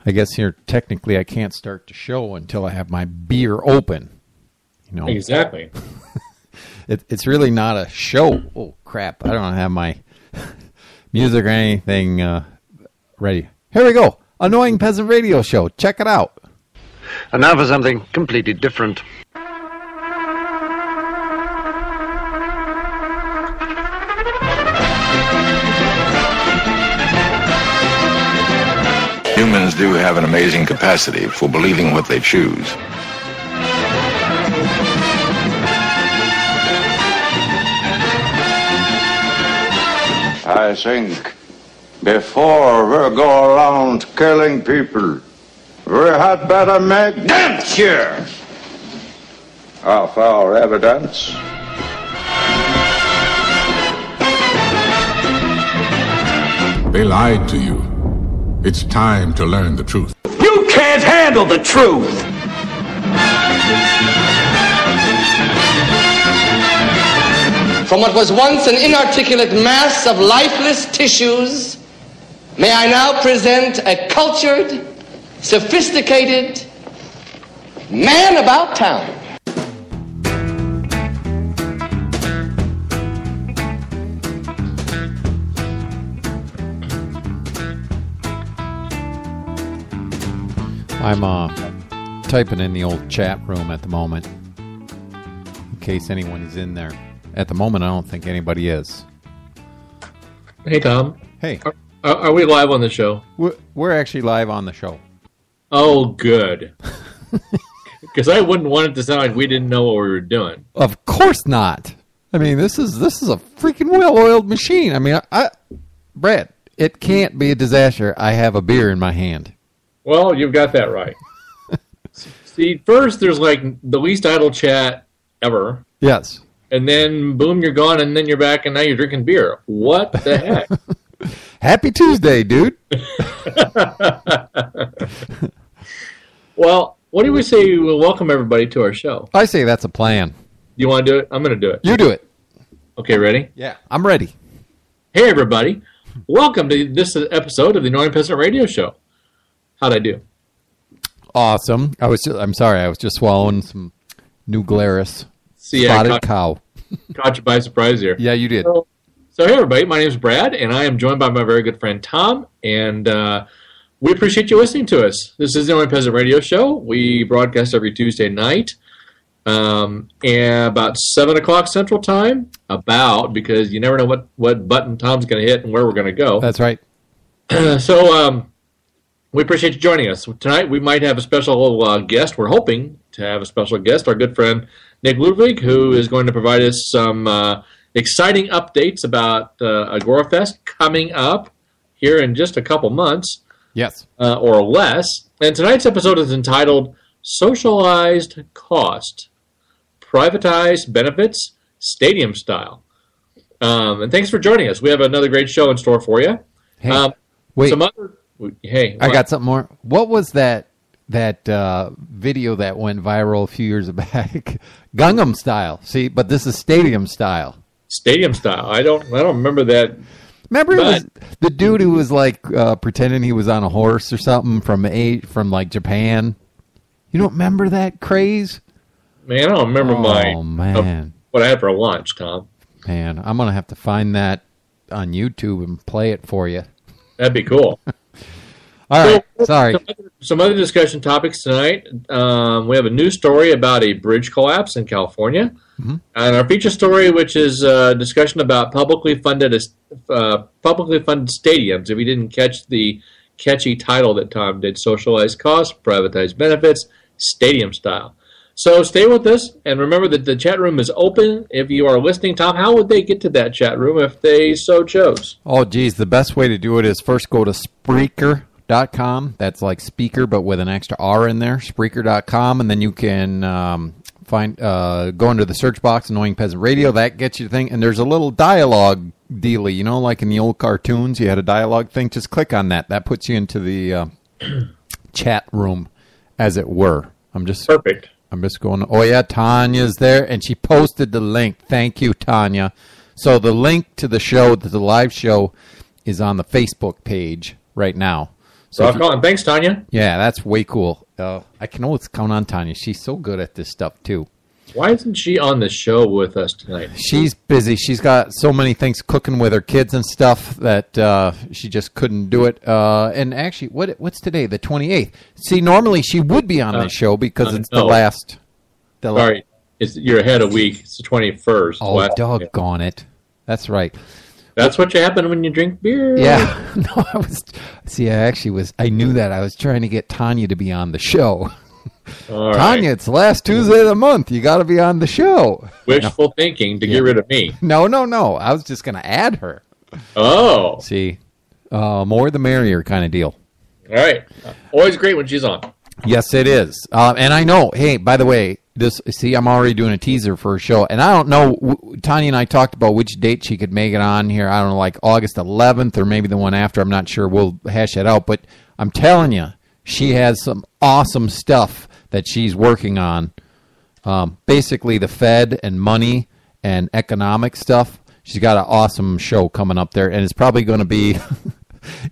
I guess here, technically, I can't start the show until I have my beer open. You know, Exactly. it's really not a show. Oh, crap. I don't have my music or anything ready. Here we go. Annoying Peasant Radio Show. Check it out. And now for something completely different. Humans do have an amazing capacity for believing what they choose. I think before we go around killing people, we had better make them sure of our evidence. They lied to you. It's time to learn the truth. You can't handle the truth! From what was once an inarticulate mass of lifeless tissues, may I now present a cultured, sophisticated man about town. I'm typing in the old chat room at the moment, in case anyone is in there. At the moment, I don't think anybody is. Hey, Tom. Hey. Are we live on the show? We're actually live on the show. Oh, good. Because I wouldn't want it to sound like we didn't know what we were doing. Of course not. I mean, this is a freaking well-oiled machine. I mean, Brad, it can't be a disaster. I have a beer in my hand. Well, you've got that right. See, first there's like the least idle chat ever. Yes. And then, boom, you're gone, and then you're back, and now you're drinking beer. What the heck? Happy Tuesday, dude. Well, what do we say we'll welcome everybody to our show? I say that's a plan. You want to do it? I'm going to do it. You do it. Okay, ready? Yeah, I'm ready. Hey, everybody. Welcome to this episode of the Annoying Peasant Radio Show. How'd I do? Awesome. I'm sorry. I was just swallowing some New Glarus spotted cow. Caught you by surprise here. Yeah, you did. So, hey, everybody. My name is Brad, and I am joined by my very good friend Tom, and we appreciate you listening to us. This is the Annoying Peasant Radio Show. We broadcast every Tuesday night, and about 7 o'clock Central Time. Because you never know what button Tom's going to hit and where we're going to go. That's right. We appreciate you joining us. Tonight we might have a special guest. We're hoping to have a special guest, our good friend Nick Ludwig, who is going to provide us some exciting updates about Agorafest coming up here in just a couple months. Yes. Or less. And tonight's episode is entitled Socialized Cost, Privatized Benefits, Stadium Style. And thanks for joining us. We have another great show in store for you. Hey, wait. Hey, I got something more. What was that video that went viral a few years back? Gangnam Style. See, but this is Stadium Style. Stadium Style. I don't remember that. Remember it was the dude who was like pretending he was on a horse or something from like Japan. You don't remember that craze? Man, I don't remember what I had for lunch, Tom. Man, I'm gonna have to find that on YouTube and play it for you. That'd be cool. All right, sorry. Some other discussion topics tonight. We have a news story about a bridge collapse in California. Mm-hmm. And our feature story, which is a discussion about publicly funded stadiums. If you didn't catch the catchy title that Tom did, Socialized Costs, Privatized Benefits, Stadium Style. So stay with us, and remember that the chat room is open. If you are listening, Tom, how would they get to that chat room if they so chose? Oh, geez, the best way to do it is first go to Spreaker.com. That's like speaker, but with an extra R in there, Spreaker.com, and then you can go into the search box, Annoying Peasant Radio. That gets you the thing, and there's a little dialogue dealy, like in the old cartoons, you had a dialogue thing. Just click on that. That puts you into the chat room, as it were. Perfect. I'm just going, oh yeah, Tanya's there, and she posted the link. Thank you, Tanya. So the link to the show, to the live show, is on the Facebook page right now. Rock on. Thanks, Tanya. Yeah, that's way cool. I can always count on Tanya. She's so good at this stuff, too. Why isn't she on the show with us tonight? She's busy. She's got so many things cooking with her kids and stuff that she just couldn't do it. And actually, what's today? The 28th. See, normally she would be on this show because it's the last. Sorry, you're ahead a week. It's the 21st. Oh, doggone it. That's right. That's what happens when you drink beer. Yeah. No, I knew that. I was trying to get Tanya to be on the show. All Tanya, right. it's the last Tuesday of the month. You got to be on the show. Wishful thinking to get rid of me. No. I was just going to add her. Oh. See, more the merrier kind of deal. All right. Always great when she's on. Yes, it is. And I know, hey, by the way, I'm already doing a teaser for a show. And I don't know, Tanya and I talked about which date she could make it on here. I don't know, like August 11th or maybe the one after. I'm not sure. We'll hash that out. But I'm telling you, she has some awesome stuff that she's working on. Basically, the Fed and money and economic stuff. She's got an awesome show coming up there. And it's probably going to be...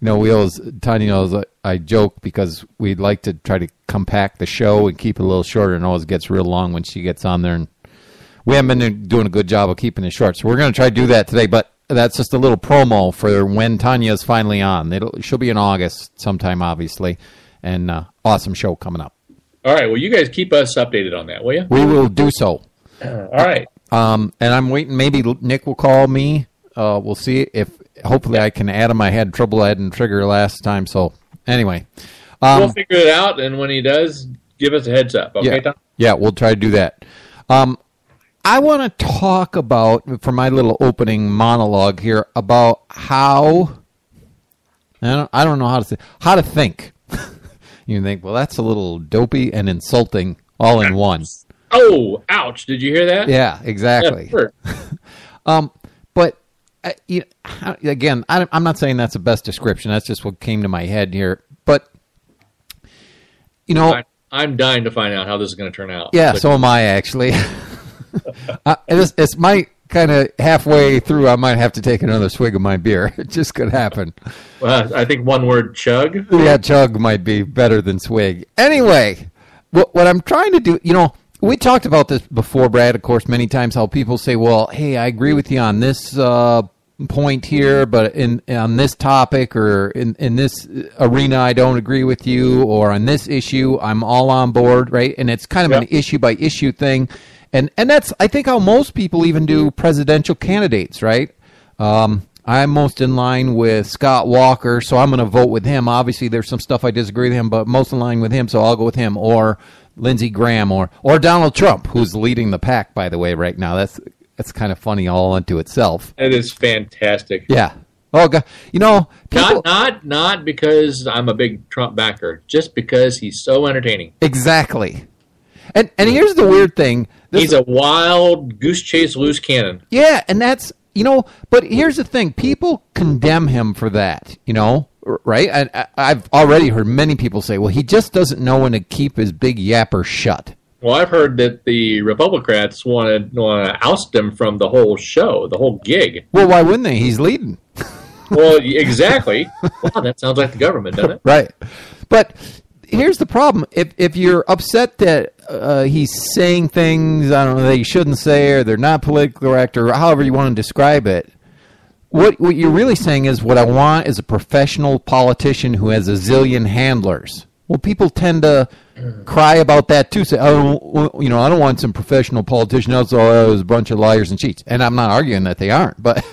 Tanya knows I joke because we'd like to try to compact the show and keep it a little shorter, and always gets real long when she gets on there. And we haven't been doing a good job of keeping it short, so we're going to try to do that today. But that's just a little promo for when Tanya's finally on. She'll be in August sometime, obviously, and awesome show coming up. All right. Well, you guys keep us updated on that, will you? We will do so. All right. And I'm waiting. Maybe Nick will call me. We'll see if. Hopefully I can add him. I had trouble adding Trigger last time. So anyway. We'll figure it out, and when he does, give us a heads up. Okay, Tom? Yeah, we'll try to do that. I want to talk about, for my little opening monologue here, about how, I don't know how to think. You think, well, that's a little dopey and insulting all in one. Oh, ouch. Did you hear that? Yeah, exactly. Yeah, but again, I'm not saying that's the best description. That's just what came to my head here. But, I'm dying to find out how this is going to turn out. Yeah, so am I, actually. It's my kind of halfway through, I might have to take another swig of my beer. It just could happen. I think one word, chug. Yeah, chug might be better than swig. Anyway, what I'm trying to do, we talked about this before, Brad, of course, many times, how people say, well, hey, I agree with you on this point here, but on this topic or in this arena, I don't agree with you, or on this issue, I'm all on board, right? And it's kind of an issue-by-issue thing. And that's, I think, how most people even do presidential candidates, right? I'm most in line with Scott Walker, so I'm going to vote with him. Obviously, there's some stuff I disagree with him, but most in line with him, so I'll go with him. Or Lindsey Graham, or Donald Trump, who's leading the pack, by the way, right now. That's kind of funny all unto itself. It is fantastic. Yeah. Oh God, people, not because I'm a big Trump backer, just because he's so entertaining. Exactly. And here's the weird thing. He's a wild goose chase loose cannon. Yeah, and that's but here's the thing. People condemn him for that, right? I've already heard many people say, well, he just doesn't know when to keep his big yapper shut. Well, I've heard that the Republicans want to oust him from the whole show, the whole gig. Well, why wouldn't they? He's leading. Well, exactly. Wow, that sounds like the government, doesn't it? Right. But here's the problem. If you're upset that he's saying things, I don't know, that he shouldn't say, or they're not politically correct, or however you want to describe it, what you're really saying is, what I want is a professional politician who has a zillion handlers. Well, people tend to cry about that too. Say, I don't want some professional politician. That's all. It was a bunch of liars and cheats. And I'm not arguing that they aren't, but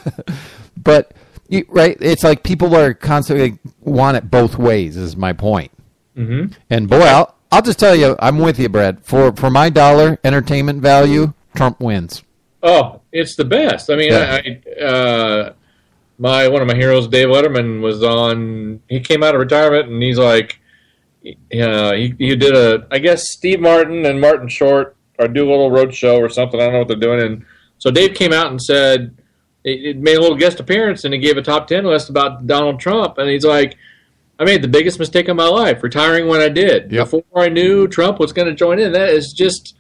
right? It's like people are constantly want it both ways. Is my point. Mm-hmm. And boy, I'll just tell you, I'm with you, Brad. For my dollar entertainment value, Trump wins. Oh, it's the best. I mean, one of my heroes, Dave Letterman, was on. He came out of retirement, and he's like. He did I guess Steve Martin and Martin Short do a little road show or something. I don't know what they're doing. And so Dave came out and said, it made a little guest appearance, and he gave a top 10 list about Donald Trump. And he's like, I made the biggest mistake of my life, retiring when I did. Yep. Before I knew Trump was going to join in. That is just,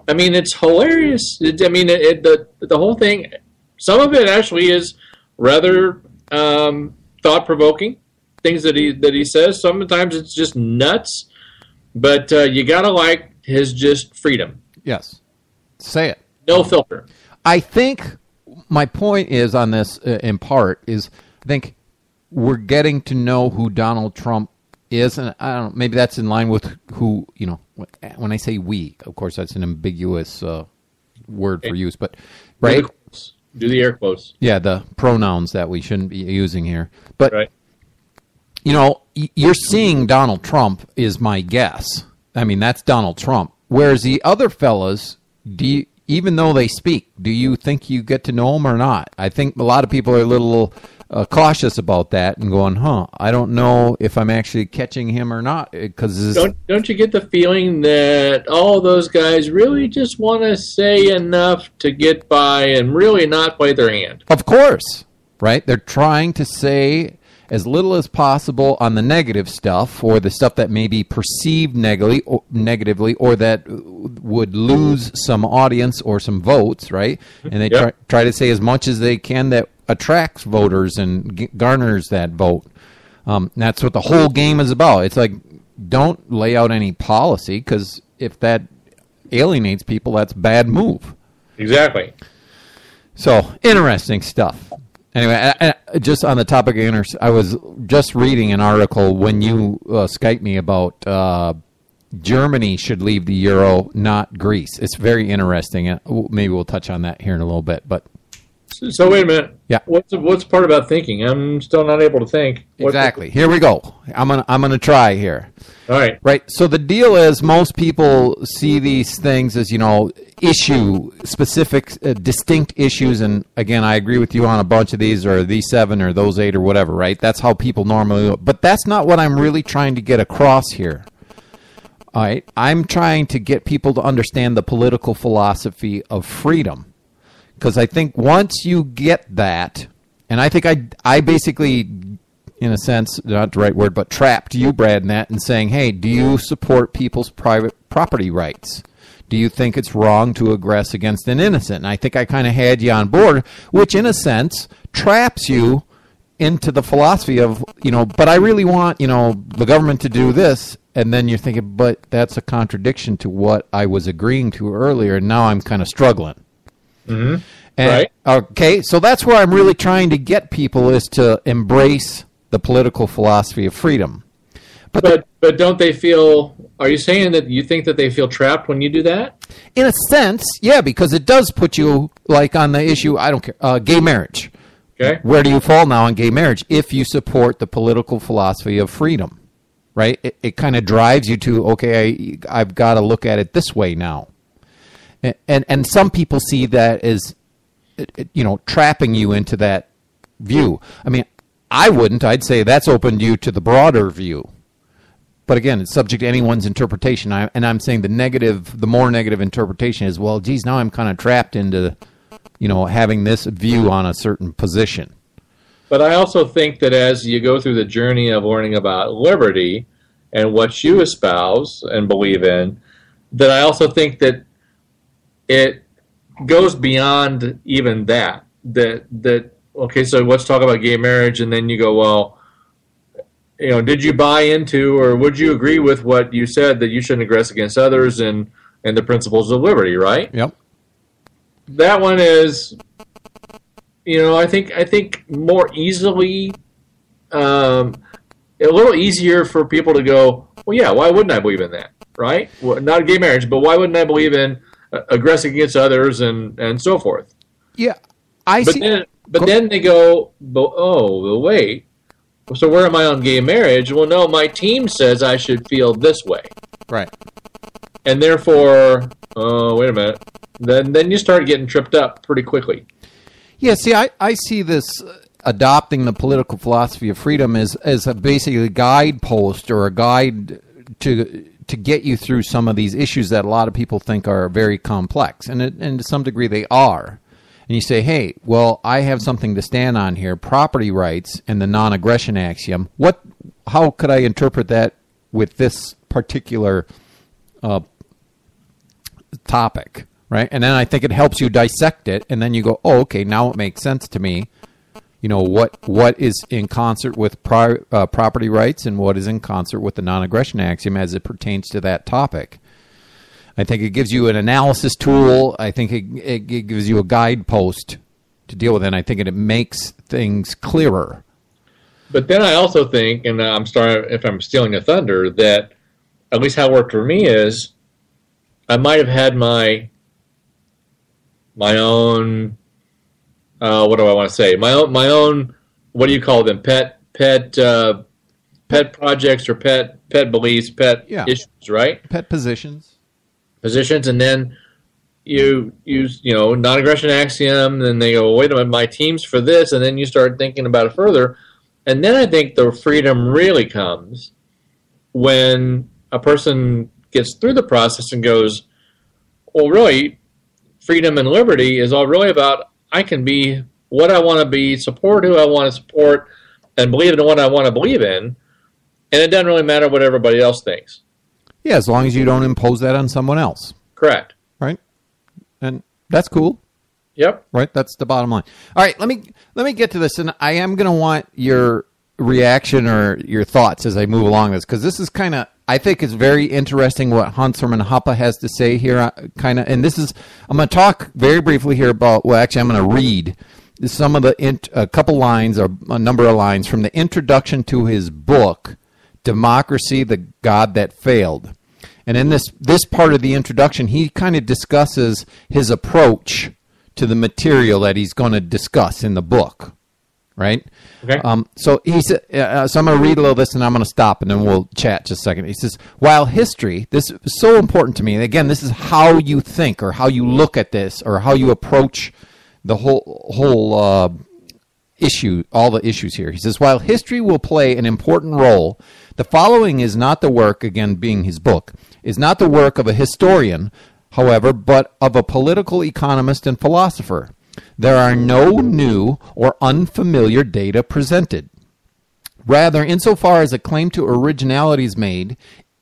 it's hilarious. The whole thing, some of it actually is rather thought-provoking. things that he says. Sometimes it's just nuts, but you gotta like his just freedom. Yes. Say it. No filter. I think my point is on this, in part, is I think we're getting to know who Donald Trump is, and I don't know, maybe that's in line with who, when I say we, of course, that's an ambiguous word for use, but, right? Do the air quotes. Yeah, the pronouns that we shouldn't be using here. But, right. You're seeing Donald Trump is my guess. I mean, that's Donald Trump. Whereas the other fellas, even though they speak, do you think you get to know them or not? I think a lot of people are a little cautious about that and going, I don't know if I'm actually catching him or not. Because don't you get the feeling that all those guys really just want to say enough to get by and really not play their hand? Of course, right? They're trying to say as little as possible on the negative stuff, or the stuff that may be perceived negatively, or that would lose some audience or some votes, right? And they try to say as much as they can that attracts voters and garners that vote. That's what the whole game is about. It's like, don't lay out any policy, because if that alienates people, that's a bad move. Exactly. So, interesting stuff. Anyway, just on the topic of I was just reading an article when you Skyped me about Germany should leave the euro, not Greece. It's very interesting. Maybe we'll touch on that here in a little bit. But so wait a minute. Yeah. What's part about thinking? I'm still not able to think. Exactly. Here we go. I'm gonna try here. All right. Right. So the deal is, most people see these things as, issue specific, distinct issues. And again, I agree with you on a bunch of these, or these 7 or those 8 or whatever, right? That's how people normally do it. But that's not what I'm really trying to get across here. All right. I'm trying to get people to understand the political philosophy of freedom. Because I think once you get that, and I think I basically, in a sense, not the right word, but trapped you, Brad, in that, and saying, hey, do you support people's private property rights? Do you think it's wrong to aggress against an innocent? And I think I kind of had you on board, which in a sense traps you into the philosophy of, but I really want, the government to do this. And then you're thinking, but that's a contradiction to what I was agreeing to earlier, and now I'm kind of struggling. Mm-hmm. And, right. Okay, so that's where I'm really trying to get people, is to embrace the political philosophy of freedom. But don't they feel, are you saying that you think that they feel trapped when you do that? In a sense, yeah, because it does put you, like, on the issue, I don't care, gay marriage. Okay. Where do you fall now on gay marriage if you support the political philosophy of freedom, right? It kind of drives you to, okay, I've got to look at it this way now. And some people see that as, trapping you into that view. I mean, I wouldn't. I'd say that's opened you to the broader view. But again, it's subject to anyone's interpretation. And I'm saying the more negative interpretation is, well, geez, now I'm kind of trapped into, having this view on a certain position. But I also think that as you go through the journey of learning about liberty and what you espouse and believe in, that I also think that it goes beyond even that. Okay, so let's talk about gay marriage, and then you go, well, did you buy into, or would you agree with what you said, that you shouldn't aggress against others and the principles of liberty, right? Yep. That one is, I think more easily, a little easier for people to go, well, yeah, why wouldn't I believe in that, right? Well, not gay marriage, but why wouldn't I believe in aggressing against others and so forth? Yeah, But then they go, oh, wait. So where am I on gay marriage? Well, no, my team says I should feel this way. Right. And therefore, wait a minute. Then you start getting tripped up pretty quickly. Yeah, see, I see this adopting the political philosophy of freedom as basically a guidepost, or a guide to get you through some of these issues that a lot of people think are very complex. And to some degree they are. And you say, hey, well, I have something to stand on here, property rights and the non-aggression axiom. How could I interpret that with this particular topic, right? And then I think it helps you dissect it, and then you go, oh, okay, now it makes sense to me what is in concert with property rights and what is in concert with the non-aggression axiom as it pertains to that topic. I think it gives you an analysis tool. I think it gives you a guidepost to deal with it, and I think it makes things clearer. But then I also think, and I'm sorry if I'm stealing a thunder, that at least how it worked for me is I might have had my own what do I want to say? My own what do you call them? Pet projects or pet beliefs, issues, right? Pet positions, and then you use non-aggression axiom. Then they go, wait a minute, my team's for this, and then you start thinking about it further, and then I think the freedom really comes when a person gets through the process and goes, well, really, freedom and liberty is all really about I can be what I want to be, support who I want to support, and believe in what I want to believe in, and it doesn't really matter what everybody else thinks. Yeah, as long as you don't impose that on someone else. Correct. Right? And that's cool. Yep. Right? That's the bottom line. All right, let me get to this, and I am going to want your reaction or your thoughts as I move along this, because this is kind of, I think it's very interesting what Hans Hermann Hoppe has to say here, and this is, I'm going to talk very briefly here about, well, actually, I'm going to read some of a couple lines, or a number of lines from the introduction to his book, Democracy, the God That Failed. And in this part of the introduction, he kind of discusses his approach to the material that he's going to discuss in the book. Right? Okay. So he said, so I'm going to read a little of this and I'm going to stop and then we'll chat just a second. He says, while history, this is so important to me. And again, this is how you think or how you look at this or how you approach the whole issue, all the issues here. He says, while history will play an important role, the following is not the work, again, being his book, is not the work of a historian, however, but of a political economist and philosopher. There are no new or unfamiliar data presented. Rather, insofar as a claim to originality is made,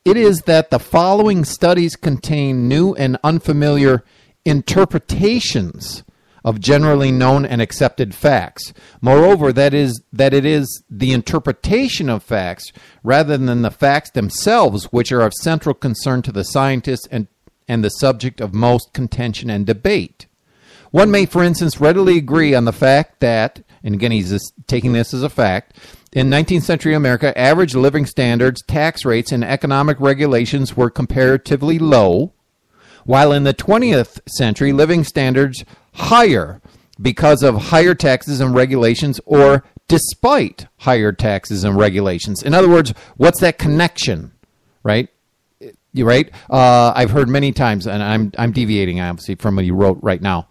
it is that the following studies contain new and unfamiliar interpretations of generally known and accepted facts. Moreover, that it is the interpretation of facts rather than the facts themselves which are of central concern to the scientists and the subject of most contention and debate. One may, for instance, readily agree on the fact that, and again he's just taking this as a fact, in 19th century America, average living standards, tax rates, and economic regulations were comparatively low, while in the 20th century, living standards higher because of higher taxes and regulations or despite higher taxes and regulations. In other words, what's that connection, right? You right? I've heard many times, and I'm deviating obviously from what you wrote right now.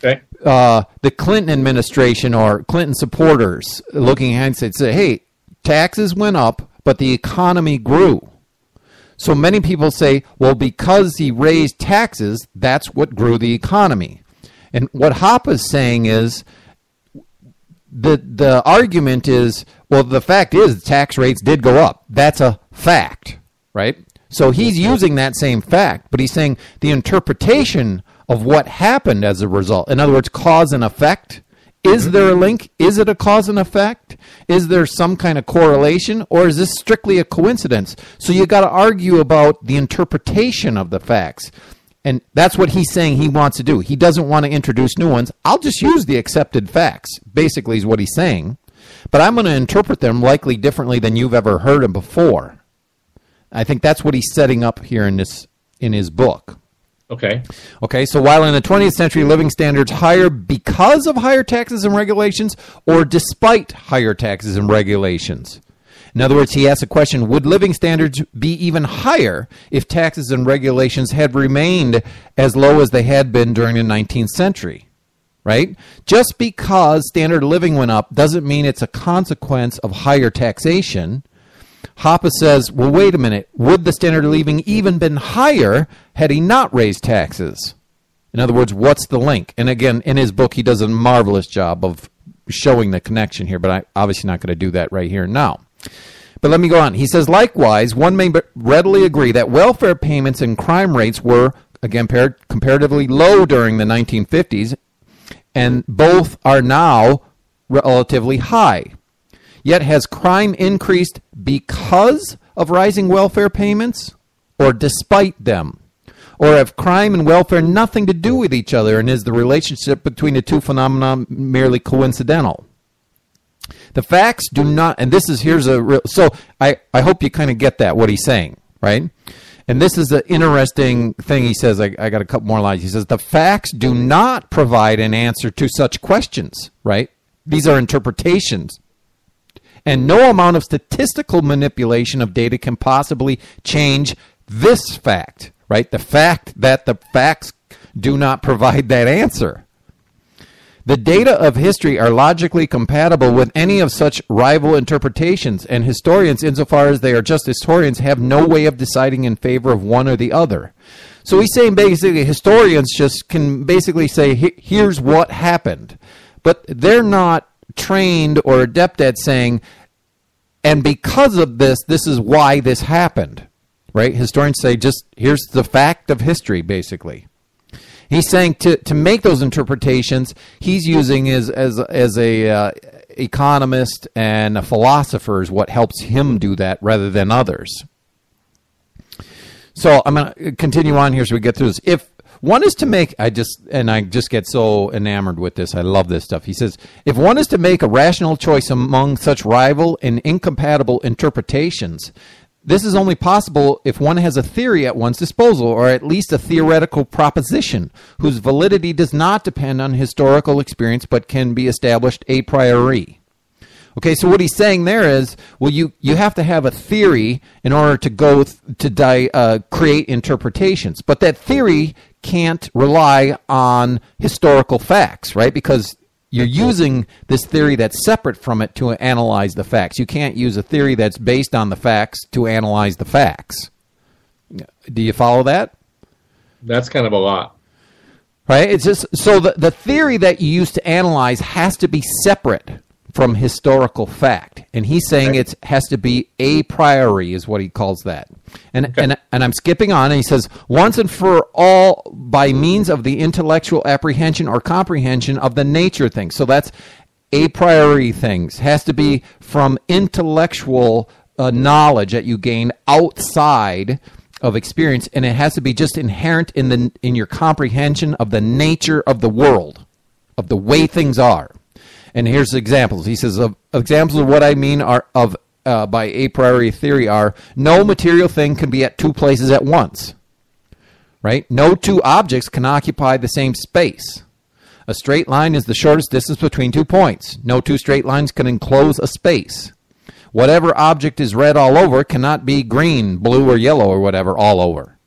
Okay. The Clinton administration or Clinton supporters looking ahead say, hey, taxes went up, but the economy grew. So many people say, well, because he raised taxes, that's what grew the economy. And what Hoppe is saying is, the argument is, well, the fact is tax rates did go up. That's a fact, right? So he's using that same fact, but he's saying the interpretation of what happened as a result. In other words, cause and effect. Is there a link? Is it a cause and effect? Is there some kind of correlation? Or is this strictly a coincidence? So you got to argue about the interpretation of the facts. And that's what he's saying he wants to do. He doesn't want to introduce new ones. I'll just use the accepted facts, basically is what he's saying. But I'm going to interpret them likely differently than you've ever heard them before. I think that's what he's setting up here in his book. Okay, so while in the 20th century living standards higher because of higher taxes and regulations or despite higher taxes and regulations. In other words, he asks a question, would living standards be even higher if taxes and regulations had remained as low as they had been during the 19th century? Right? Just because standard of living went up doesn't mean it's a consequence of higher taxation. Hoppe says, well, wait a minute. Would the standard of living even been higher had he not raised taxes? In other words, what's the link? And again, in his book, he does a marvelous job of showing the connection here, but I'm obviously not going to do that right here and now. But let me go on. He says, likewise, one may readily agree that welfare payments and crime rates were, again, comparatively low during the 1950s, and both are now relatively high. Yet has crime increased because of rising welfare payments or despite them? Or have crime and welfare nothing to do with each other, and is the relationship between the two phenomena merely coincidental? The facts do not, and so I hope you kind of get that, what he's saying, right? And this is an interesting thing he says. I got a couple more lines. He says, the facts do not provide an answer to such questions, right? These are interpretations. And no amount of statistical manipulation of data can possibly change this fact, right? The fact that the facts do not provide that answer. The data of history are logically compatible with any of such rival interpretations, and historians, insofar as they are just historians, have no way of deciding in favor of one or the other. So he's saying basically historians just can basically say, here's what happened. But they're not trained or adept at saying, and because of this, this is why this happened, right? Historians say, just here's the fact of history, basically. He's saying to make those interpretations, he's using as a economist and a philosopher is what helps him do that rather than others. So I'm going to continue on here so we get through this. If one is to make, I just get so enamored with this. I love this stuff. He says, if one is to make a rational choice among such rival and incompatible interpretations, this is only possible if one has a theory at one's disposal, or at least a theoretical proposition, whose validity does not depend on historical experience but can be established a priori. Okay, so what he's saying there is, well, you have to have a theory in order to go create interpretations. But that theory can't rely on historical facts, right? Because you're using this theory that's separate from it to analyze the facts. You can't use a theory that's based on the facts to analyze the facts. Do you follow that? That's kind of a lot. Right? It's just so the theory that you use to analyze has to be separate from historical fact. And he's saying it has to be a priori is what he calls that. And I'm skipping on, and he says, once and for all, by means of the intellectual apprehension or comprehension of the nature of things. So that's a priori things. Has to be from intellectual knowledge that you gain outside of experience, and it has to be just inherent in your comprehension of the nature of the world, of the way things are. And here's examples. He says, examples of what I mean are by a priori theory are, no material thing can be at two places at once. Right? No two objects can occupy the same space. A straight line is the shortest distance between 2 points. No two straight lines can enclose a space. Whatever object is red all over cannot be green, blue, or yellow, or whatever all over.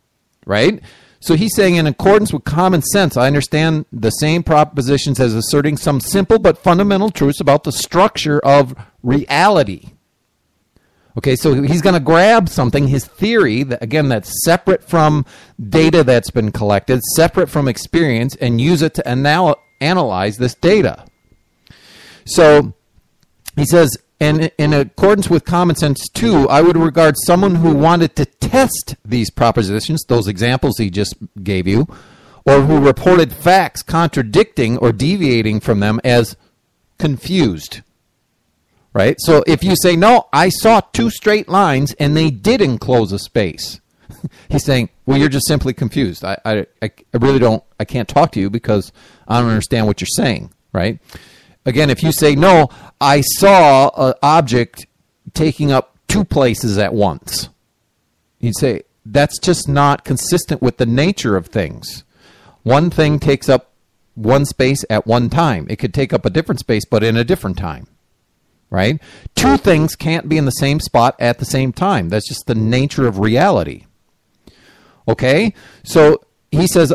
Right? So he's saying, in accordance with common sense, I understand the same propositions as asserting some simple but fundamental truths about the structure of reality. Okay, so he's going to grab something, his theory, that, again, that's separate from data that's been collected, separate from experience, and use it to analyze this data. So he says, and in accordance with common sense, too, I would regard someone who wanted to test these propositions, those examples he just gave you, or who reported facts contradicting or deviating from them as confused. Right? So if you say, no, I saw two straight lines and they did enclose a space, he's saying, well, you're just simply confused. I really don't, I can't talk to you because I don't understand what you're saying. Right? Again, if you say, no, I saw an object taking up two places at once, you'd say, that's just not consistent with the nature of things. One thing takes up one space at one time. It could take up a different space, but in a different time. Right? Two things can't be in the same spot at the same time. That's just the nature of reality. Okay? So he says,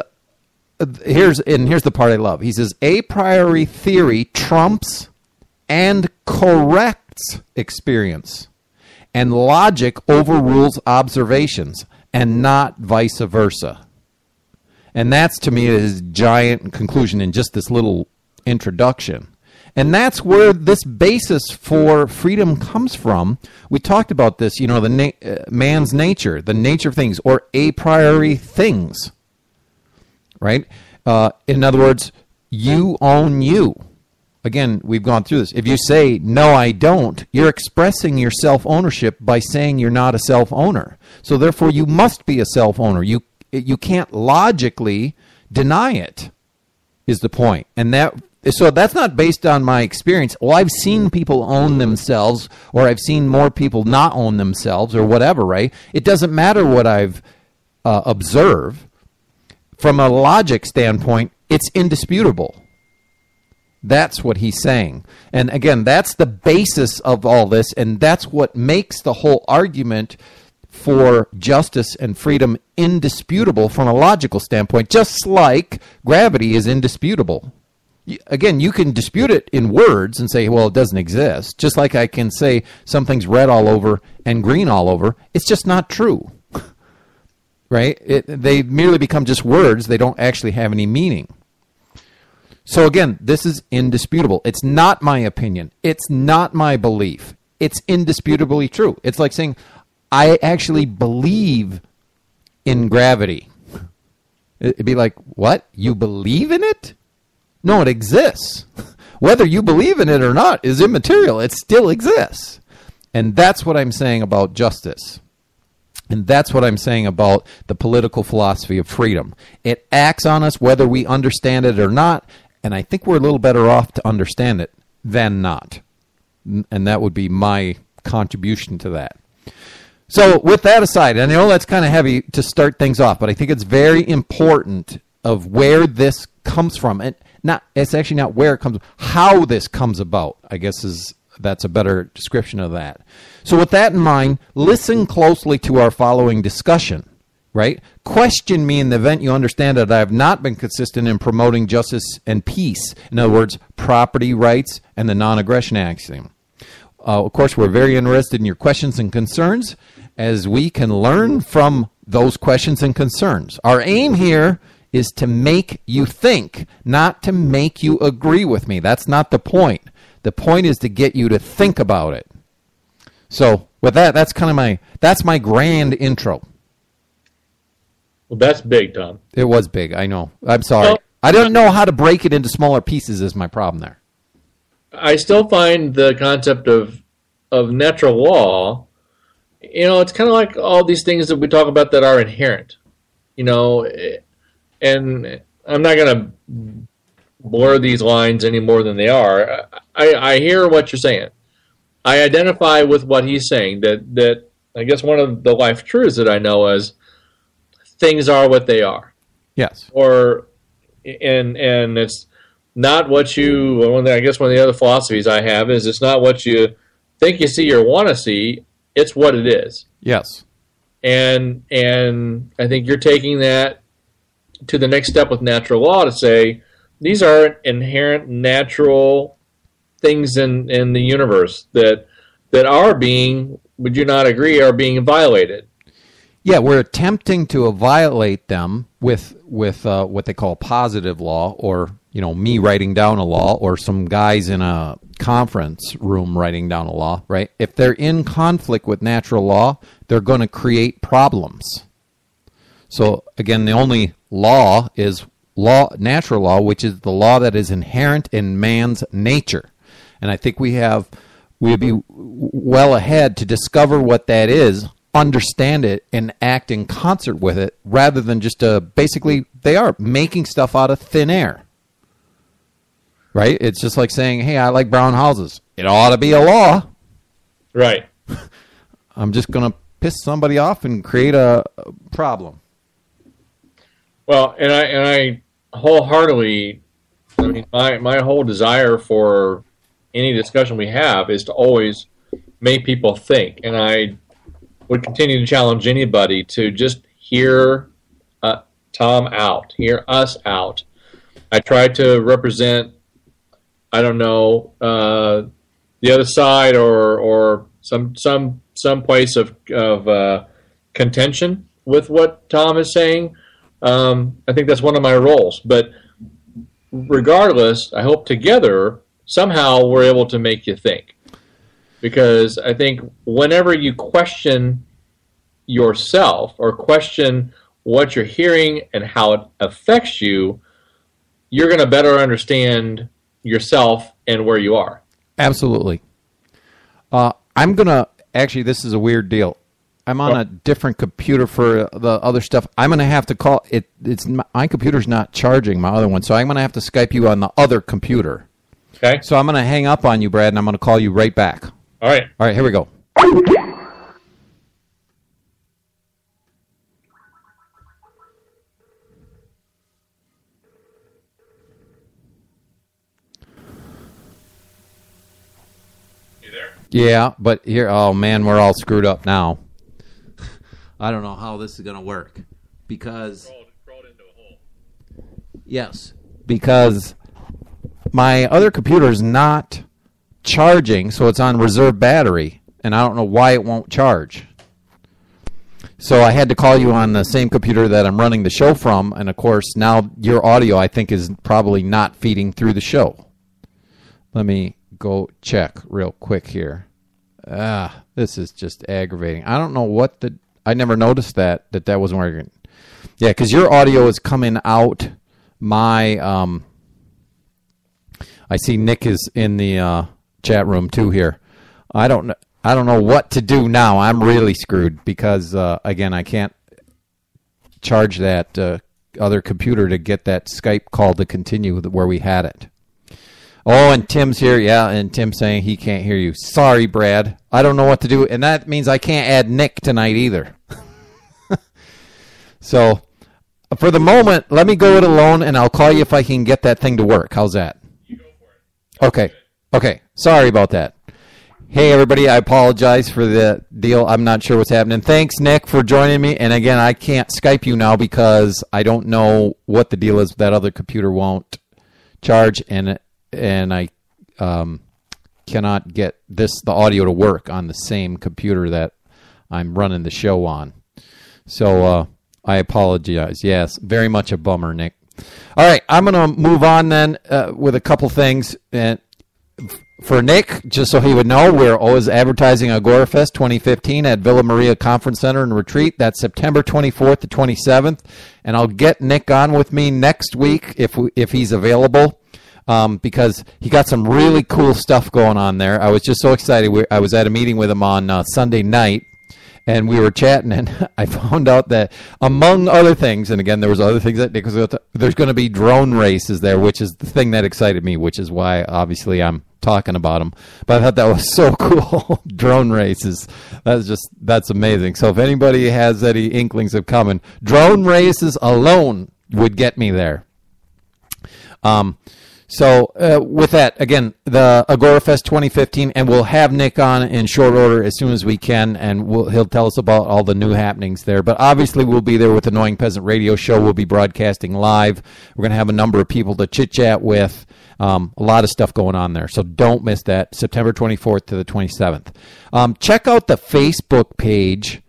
here's the part I love. He says, a priori theory trumps and corrects experience, and logic overrules observations, and not vice versa. And that's, to me, his giant conclusion in just this little introduction. And that's where this basis for freedom comes from. We talked about this, the man's nature, the nature of things, or a priori things. Right? In other words, you own you. again, we've gone through this. If you say, no, I don't, you're expressing your self-ownership by saying you're not a self-owner. So therefore, you must be a self-owner. You can't logically deny it, is the point. And so that's not based on my experience. Well, I've seen people own themselves, or I've seen more people not own themselves, or whatever, right? It doesn't matter what I've observed. From a logic standpoint, it's indisputable. That's what he's saying. And again, that's the basis of all this, and that's what makes the whole argument for justice and freedom indisputable from a logical standpoint, just like gravity is indisputable. Again, you can dispute it in words and say, well, it doesn't exist. Just like I can say something's red all over and green all over. It's just not true. Right? They merely become just words. They don't actually have any meaning. So again, this is indisputable. It's not my opinion. It's not my belief. It's indisputably true. It's like saying, I actually believe in gravity. It'd be like, what? You believe in it? No, it exists. Whether you believe in it or not is immaterial. It still exists. And that's what I'm saying about justice. And that's what I'm saying about the political philosophy of freedom. It acts on us whether we understand it or not. And I think we're a little better off to understand it than not. And that would be my contribution to that. So with that aside, I know that's kind of heavy to start things off, but I think it's very important of where this comes from. And it's actually not where it comes, how this comes about, I guess that's a better description of that. So with that in mind, listen closely to our following discussion. Right? Question me in the event you understand that I have not been consistent in promoting justice and peace. In other words, property rights and the non-aggression axiom. Of course, we're very interested in your questions and concerns, as we can learn from those questions and concerns. Our aim here is to make you think, not to make you agree with me. That's not the point. The point is to get you to think about it. So with that, that's my grand intro. Well, that's big, Tom. It was big, I know. I'm sorry. Well, I don't know how to break it into smaller pieces is my problem there. I still find the concept of natural law, it's kind of like all these things that we talk about that are inherent, and I'm not going to blur these lines any more than they are. I hear what you're saying. I identify with what he's saying, that I guess one of the life truths that I know is things are what they are. Yes. And it's not what I guess one of the other philosophies I have is it's not what you think you see or want to see, it's what it is. Yes. And I think you're taking that to the next step with natural law to say these are inherent natural things in the universe that are being, would you not agree, are being violated. Yeah, we're attempting to violate them with what they call positive law, or me writing down a law, or some guys in a conference room writing down a law, right? If they're in conflict with natural law, they're going to create problems. So again, the only law is natural law, which is the law that is inherent in man's nature. And I think we'd be well ahead to discover what that is, understand it, and act in concert with it, rather than just basically they are making stuff out of thin air. Right? It's just like saying, hey, I like brown houses. It ought to be a law. Right. I'm just going to piss somebody off and create a problem. Well, and I wholeheartedly, my whole desire for any discussion we have is to always make people think. And I would continue to challenge anybody to just hear Tom out, hear us out. I try to represent, I don't know, the other side or some place of contention with what Tom is saying. I think that's one of my roles. But regardless, I hope together somehow we're able to make you think. Because I think whenever you question yourself or question what you're hearing and how it affects you, you're going to better understand yourself and where you are. Absolutely. I'm going to, actually, this is a weird deal. I'm on a different computer for the other stuff. I'm going to have to call it. My computer's not charging my other one, so I'm going to have to Skype you on the other computer. Okay. So I'm going to hang up on you, Brad, and I'm going to call you right back. All right. All right, here we go. You there? Yeah, but here, oh man, we're all screwed up now. I don't know how this is going to work because Crawled into a hole. yes, because my other computer is not charging, so it's on reserve battery, and I don't know why it won't charge. So I had to call you on the same computer that I'm running the show from, and of course now your audio I think is probably not feeding through the show. Let me go check real quick here. This is just aggravating. I don't know what I never noticed that wasn't working. Yeah, because your audio is coming out. I see Nick is in the chat room too here. I don't know what to do now. I'm really screwed because again I can't charge that other computer to get that Skype call to continue where we had it. Oh, and Tim's here. Yeah, and Tim's saying he can't hear you. Sorry, Brad. I don't know what to do. And that means I can't add Nick tonight either. So, for the moment, let me go it alone, and I'll call you if I can get that thing to work. How's that? You go for it. Okay. Sorry about that. Hey, everybody. I apologize for the deal. I'm not sure what's happening. Thanks, Nick, for joining me. And again, I can't Skype you now because I don't know what the deal is. That other computer won't charge, and I cannot get the audio to work on the same computer that I'm running the show on. So I apologize. Yes, very much a bummer, Nick. All right, I'm going to move on then with a couple things. And for Nick, just so he would know, we're always advertising AgoraFest 2015 at Villa Maria Conference Center and Retreat. That's September 24th to 27th. And I'll get Nick on with me next week if he's available. Because he got some really cool stuff going on there. I was just so excited. I was at a meeting with him on Sunday night, and we were chatting, and I found out that, among other things, and again, there was other things that Nick was there's going to be drone races there, which is the thing that excited me, which is why, obviously, I'm talking about them. But I thought that was so cool. Drone races. That's amazing. So if anybody has any inklings of coming, drone races alone would get me there. So with that, again, the AgoraFest 2015, and we'll have Nick on in short order as soon as we can, and he'll tell us about all the new happenings there. But obviously, we'll be there with the Annoying Peasant Radio Show. We'll be broadcasting live. We're going to have a number of people to chit-chat with. A lot of stuff going on there. So don't miss that, September 24th to the 27th. Check out the Facebook page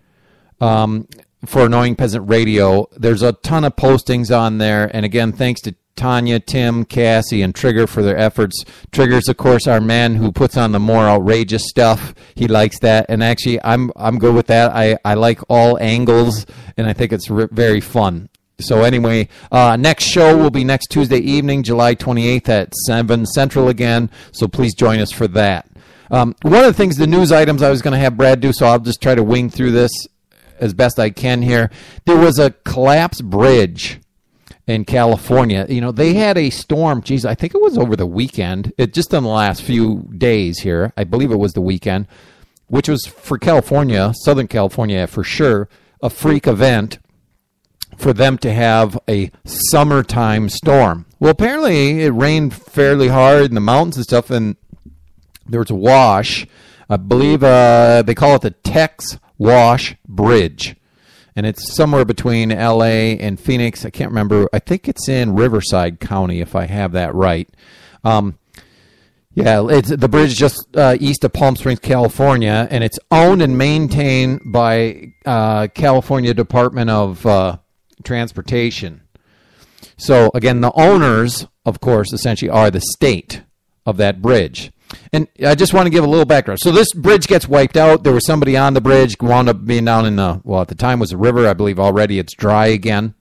for Annoying Peasant Radio. There's a ton of postings on there. And again, thanks to Tanya, Tim, Cassie, and Trigger for their efforts. Trigger's, of course, our man who puts on the more outrageous stuff. He likes that, and actually, I'm good with that. I like all angles, and I think it's very fun. So anyway, next show will be next Tuesday evening, July 28th at 7 Central again, so please join us for that. One of the things, the news items I was going to have Brad do, so I'll just try to wing through this as best I can here. There was a collapsed bridge in California. You know, they had a storm, geez, I think it was over the weekend, just in the last few days here, I believe it was the weekend, which was for California, Southern California for sure, a freak event for them to have a summertime storm. Well, apparently it rained fairly hard in the mountains and stuff, and there was a wash. I believe they call it the Tex Wash Bridge. And it's somewhere between L.A. and Phoenix. I can't remember. I think it's in Riverside County, if I have that right. It's the bridge just east of Palm Springs, California, and it's owned and maintained by California Department of Transportation. So, again, the owners, of course, essentially are the state of that bridge. And I just want to give a little background. So this bridge gets wiped out. There was somebody on the bridge, wound up being down in at the time was a river. I believe already it's dry again,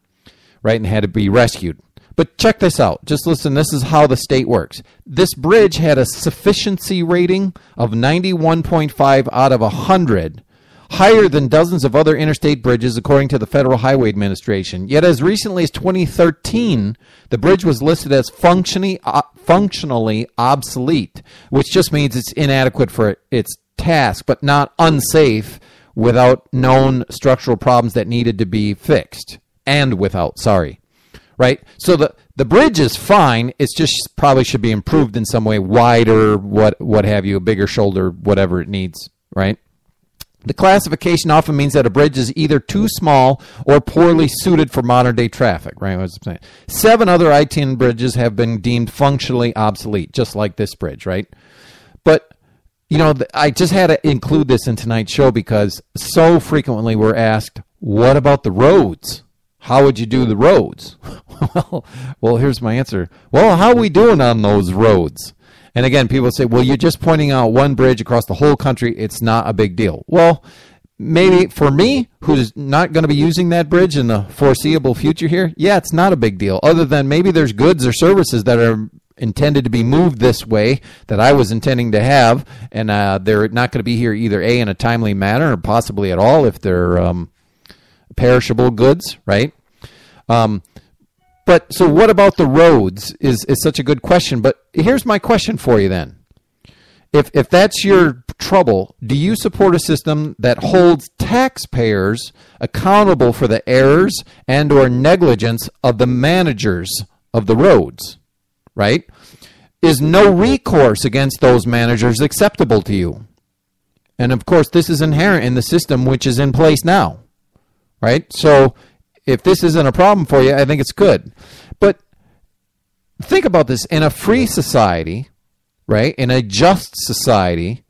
right, and had to be rescued. But check this out. Just listen, this is how the state works. This bridge had a sufficiency rating of 91.5 out of 100, higher than dozens of other interstate bridges, according to the Federal Highway Administration. Yet as recently as 2013, the bridge was listed as functionally obsolete, which just means it's inadequate for its task, but not unsafe without known structural problems that needed to be fixed. Right? So the bridge is fine. It's just probably should be improved in some way, wider, what have you, a bigger shoulder, whatever it needs, right? The classification often means that a bridge is either too small or poorly suited for modern-day traffic, right? What I was saying. 7 other I-10 bridges have been deemed functionally obsolete, just like this bridge, right? But, you know, I just had to include this in tonight's show because so frequently we're asked, what about the roads? How would you do the roads? Well, here's my answer. Well, how are we doing on those roads? And again, people say, well, you're just pointing out one bridge across the whole country. It's not a big deal. Well, maybe for me, who's not going to be using that bridge in the foreseeable future here, yeah, it's not a big deal. Other than maybe there's goods or services that are intended to be moved this way that I was intending to have, and they're not going to be here either A, in a timely manner or possibly at all if they're perishable goods, right? But so what about the roads is such a good question. But here's my question for you then. If that's your trouble, do you support a system that holds taxpayers accountable for the errors and or negligence of the managers of the roads, right? Is no recourse against those managers acceptable to you? And of course, this is inherent in the system which is in place now, right? So if this isn't a problem for you, I think it's good. But think about this. In a free society, right, in a just society,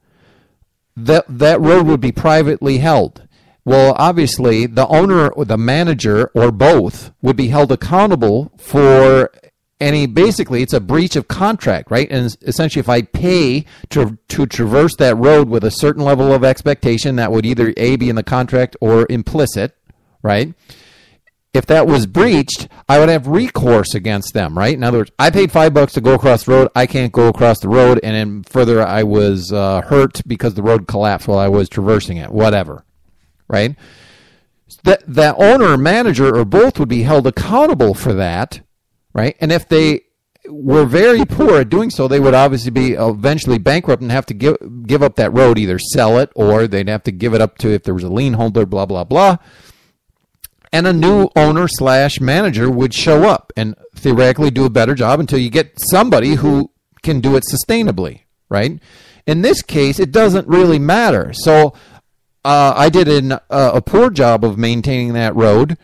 that road would be privately held. Well, obviously, the owner or the manager or both would be held accountable for basically, it's a breach of contract, right? And essentially, if I pay to traverse that road with a certain level of expectation, that would either A, be in the contract or implicit, right? If that was breached, I would have recourse against them, right? In other words, I paid $5 to go across the road. I can't go across the road. And then further, I was hurt because the road collapsed while I was traversing it, whatever, right? That owner, manager, or both would be held accountable for that, right? And if they were very poor at doing so, they would obviously be eventually bankrupt and have to give up that road, either sell it or they'd have to give it up to, if there was a lien holder, blah, blah, blah. And a new owner / manager would show up and theoretically do a better job until you get somebody who can do it sustainably, right? In this case, it doesn't really matter. So I did a poor job of maintaining that road.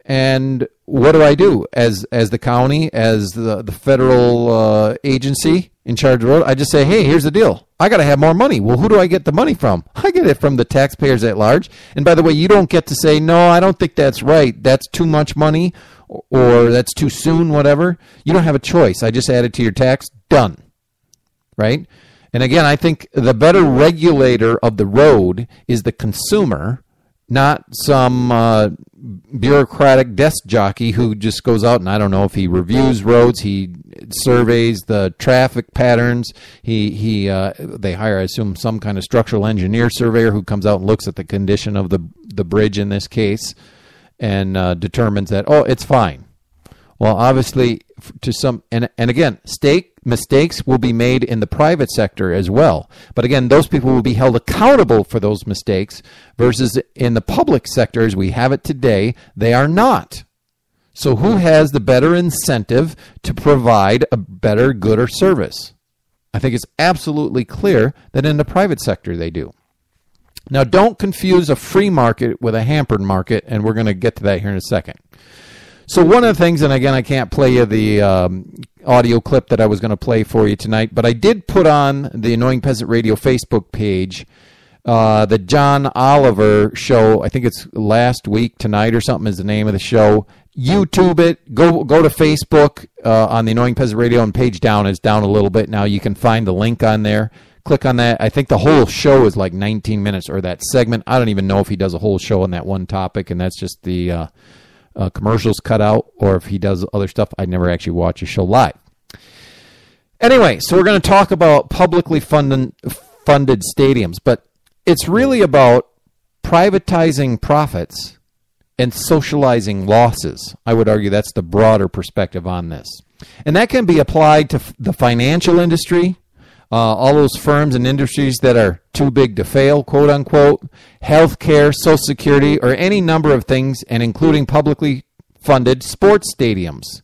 And what do? As the county, as the federal agency in charge of the road, I just say, hey, here's the deal. I got to have more money. Well, who do I get the money from? I get it from the taxpayers at large. And by the way, you don't get to say, no, I don't think that's right. That's too much money or that's too soon, whatever. You don't have a choice. I just add it to your tax. Done. Right? And again, I think the better regulator of the road is the consumer, not some bureaucratic desk jockey who just goes out and I don't know if he reviews roads, he surveys the traffic patterns, they hire, I assume, some kind of structural engineer surveyor who comes out and looks at the condition of the bridge in this case and determines that, oh, it's fine. Well, obviously, to some, and again, mistakes will be made in the private sector as well. But again, those people will be held accountable for those mistakes versus in the public sector as we have it today, they are not. So who has the better incentive to provide a better good or service? I think it's absolutely clear that in the private sector they do. Now, don't confuse a free market with a hampered market, and we're going to get to that here in a second. So one of the things, and again, I can't play you the audio clip that I was going to play for you tonight, but I did put on the Annoying Peasant Radio Facebook page the John Oliver show. I think it's last week, tonight or something is the name of the show. YouTube it. Go to Facebook on the Annoying Peasant Radio, and page down is down a little bit. Now you can find the link on there. Click on that. I think the whole show is like 19 minutes, or that segment. I don't even know if he does a whole show on that one topic, and that's just the commercials cut out, or if he does other stuff, I never actually watch his show live. Anyway, so we're going to talk about publicly funded stadiums, but it's really about privatizing profits and socializing losses. I would argue that's the broader perspective on this. And that can be applied to the financial industry, all those firms and industries that are too big to fail, quote unquote, healthcare, Social Security, or any number of things, and including publicly funded sports stadiums.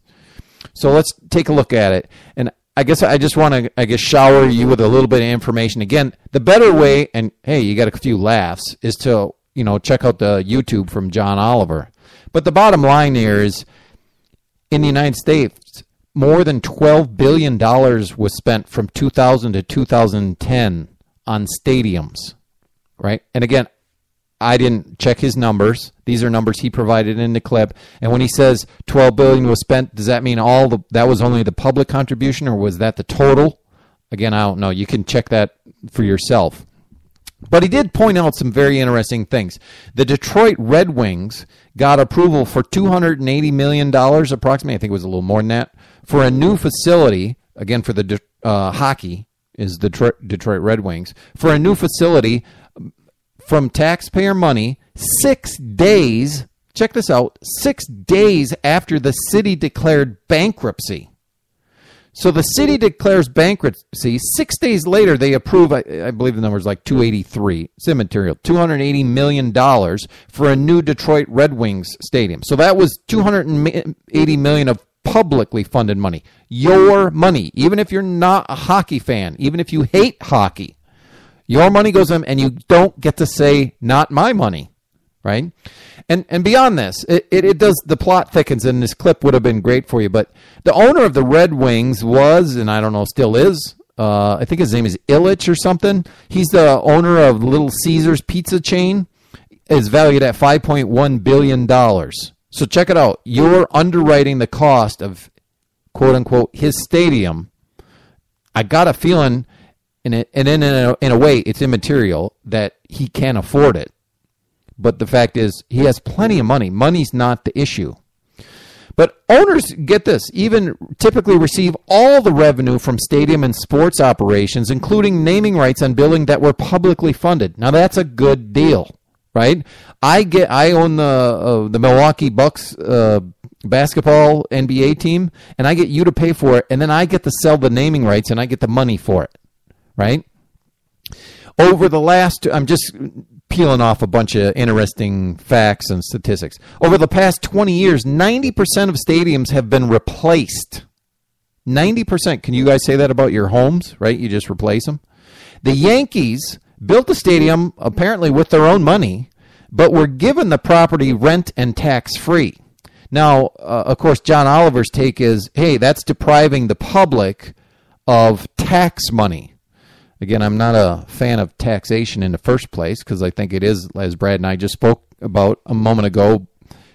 So let's take a look at it. And I guess I just want to, shower you with a little bit of information. Again, the better way, and hey, you got a few laughs, is to, check out the YouTube from John Oliver. But the bottom line here is, in the United States, more than $12 billion was spent from 2000 to 2010 on stadiums, right? And again, I didn't check his numbers. These are numbers he provided in the clip. And when he says $12 billion was spent, does that mean that was only the public contribution, or was that the total? Again, I don't know. You can check that for yourself. But he did point out some very interesting things. The Detroit Red Wings got approval for $280 million approximately. I think it was a little more than that, for a new facility, again for the hockey is the Detroit Red Wings, for a new facility from taxpayer money 6 days, check this out, 6 days after the city declared bankruptcy. So the city declares bankruptcy. 6 days later, they approve, I believe the number is like 283, it's immaterial, $280 million for a new Detroit Red Wings stadium. So that was $280 million of publicly funded money. Your money, even if you're not a hockey fan, even if you hate hockey, your money goes in, and you don't get to say, not my money, right? And beyond this, it does, the plot thickens, and this clip would have been great for you, but the owner of the Red Wings was, and I don't know, still is, I think his name is Ilitch or something. He's the owner of Little Caesars pizza chain, is valued at $5.1 billion. So check it out. You're underwriting the cost of, quote unquote, his stadium. I got a feeling, in a way, it's immaterial that he can't afford it. But the fact is, he has plenty of money. Money's not the issue. But owners, get this, even typically receive all the revenue from stadium and sports operations, including naming rights on buildings that were publicly funded. Now, that's a good deal, right? I own the Milwaukee Bucks basketball NBA team, and I get you to pay for it, and then I get to sell the naming rights, and I get the money for it, right? Over the last, I'm just peeling off a bunch of interesting facts and statistics. Over the past 20 years, 90% of stadiums have been replaced. 90%. Can you guys say that about your homes, right? You just replace them. The Yankees built the stadium apparently with their own money, but were given the property rent and tax-free. Now, of course, John Oliver's take is, hey, that's depriving the public of tax money. Again, I'm not a fan of taxation in the first place, because I think it is, as Brad and I just spoke about a moment ago,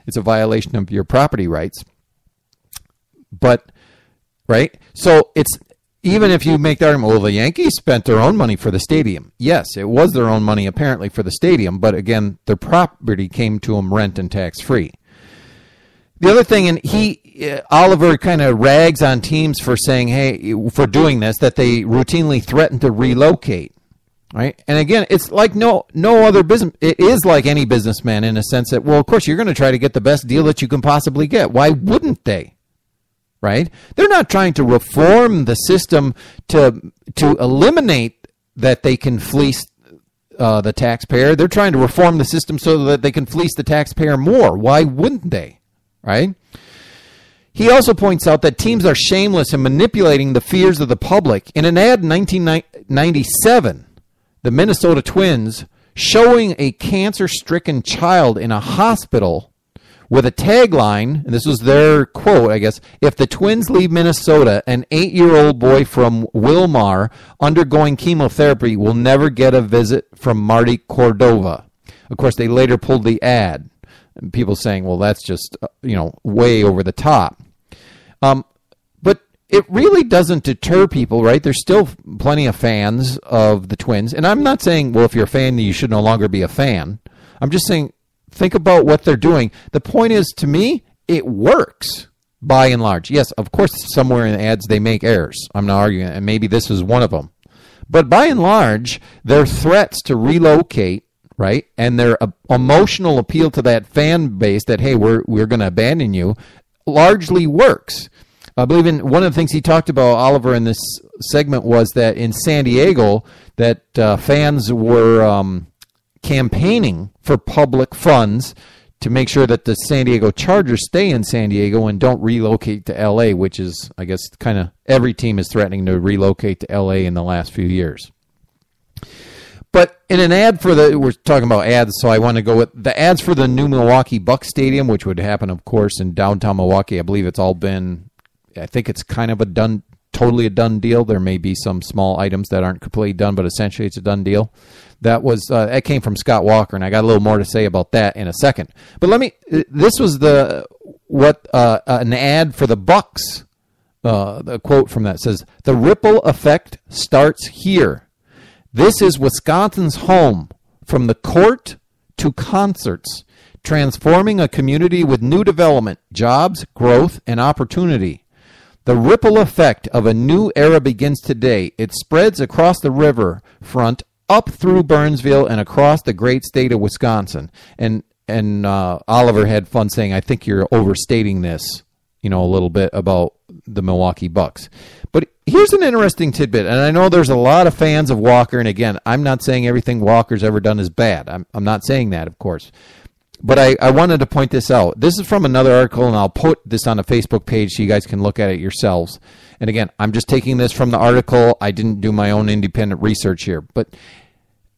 it's a violation of your property rights. But, right? So it's, even if you make the argument, well, the Yankees spent their own money for the stadium. Yes, it was their own money apparently for the stadium, but again, their property came to them rent and tax-free. The other thing, and Oliver kind of rags on teams for saying, hey, for doing this, that they routinely threaten to relocate, right? And again, it's like no other business. It is like any businessman in a sense that, well, of course, you're going to try to get the best deal that you can possibly get. Why wouldn't they, right? They're not trying to reform the system to eliminate that they can fleece the taxpayer. They're trying to reform the system so that they can fleece the taxpayer more. Why wouldn't they? Right? He also points out that teams are shameless in manipulating the fears of the public. In an ad in 1997, the Minnesota Twins, showing a cancer-stricken child in a hospital with a tagline, and this was their quote, I guess, if the Twins leave Minnesota, an 8-year-old boy from Wilmar undergoing chemotherapy will never get a visit from Marty Cordova. Of course, they later pulled the ad. And people saying, well, that's just, way over the top. But it really doesn't deter people, right? There's still plenty of fans of the Twins. And I'm not saying, well, if you're a fan, you should no longer be a fan. I'm just saying think about what they're doing. The point is, to me, it works by and large. Yes, of course, somewhere in the ads they make errors. I'm not arguing, and maybe this is one of them. But by and large, their threats to relocate, right, and their emotional appeal to that fan base that, hey, we're going to abandon you, largely works. I believe in one of the things he talked about, Oliver, in this segment was that in San Diego, that fans were campaigning for public funds to make sure that the San Diego Chargers stay in San Diego and don't relocate to L.A., which is, I guess, kind of every team is threatening to relocate to L.A. in the last few years. But in an ad for we're talking about ads, so I want to go with the ads for the new Milwaukee Bucks Stadium, which would happen, of course, in downtown Milwaukee. I believe it's all been, I think it's kind of totally a done deal. There may be some small items that aren't completely done, but essentially it's a done deal. That that came from Scott Walker, and I got a little more to say about that in a second. But this was an ad for the Bucks. The quote from that says, "The ripple effect starts here. This is Wisconsin's home, from the court to concerts, transforming a community with new development, jobs, growth, and opportunity. The ripple effect of a new era begins today. It spreads across the river front, up through Burnsville, and across the great state of Wisconsin." And Oliver had fun saying, I think you're overstating this, a little bit about the Milwaukee Bucks. But here's an interesting tidbit, and I know there's a lot of fans of Walker, and again, I'm not saying everything Walker's ever done is bad. I'm not saying that, of course. But I wanted to point this out. This is from another article, and I'll put this on the Facebook page so you guys can look at it yourselves. And again, I'm just taking this from the article. I didn't do my own independent research here. But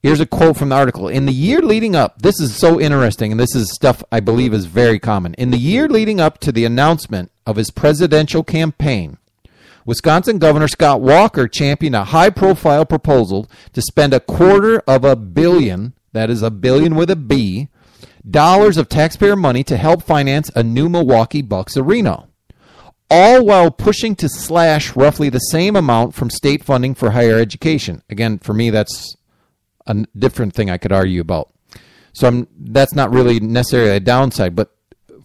here's a quote from the article. In the year leading up, this is so interesting, and this is stuff I believe is very common. In the year leading up to the announcement of his presidential campaign, Wisconsin Governor Scott Walker championed a high-profile proposal to spend $250 million, that is a billion with a B, dollars of taxpayer money to help finance a new Milwaukee Bucks arena, all while pushing to slash roughly the same amount from state funding for higher education. Again, for me, that's a different thing I could argue about. So that's not really necessarily a downside, but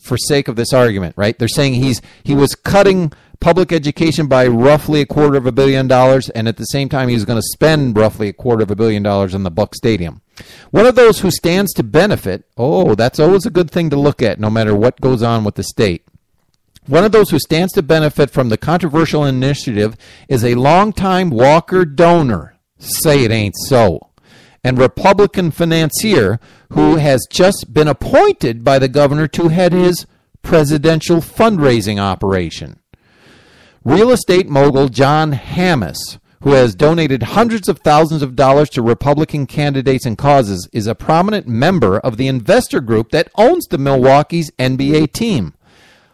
for sake of this argument, right? They're saying he was cutting public education by roughly $250 million, and at the same time he was going to spend roughly $250 million on the Buck Stadium. One of those who stands to benefit, that's always a good thing to look at no matter what goes on with the state. One of those who stands to benefit from the controversial initiative is a longtime Walker donor, say it ain't so, and Republican financier who has just been appointed by the governor to head his presidential fundraising operation. Real estate mogul John Hammes, who has donated hundreds of thousands of dollars to Republican candidates and causes, is a prominent member of the investor group that owns the Milwaukee's NBA team.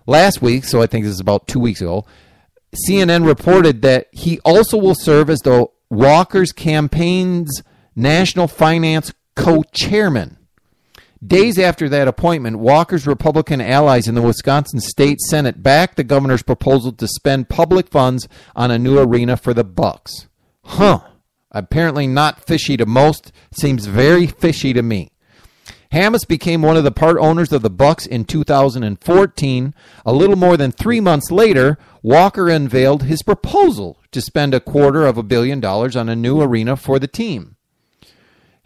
Last week, so I think this is about 2 weeks ago, CNN reported that he also will serve as the Walker's campaign's national finance co-chairman. Days after that appointment, Walker's Republican allies in the Wisconsin State Senate backed the governor's proposal to spend public funds on a new arena for the Bucks. Apparently not fishy to most. Seems very fishy to me. Hammes became one of the part owners of the Bucks in 2014. A little more than 3 months later, Walker unveiled his proposal to spend $250 million on a new arena for the team.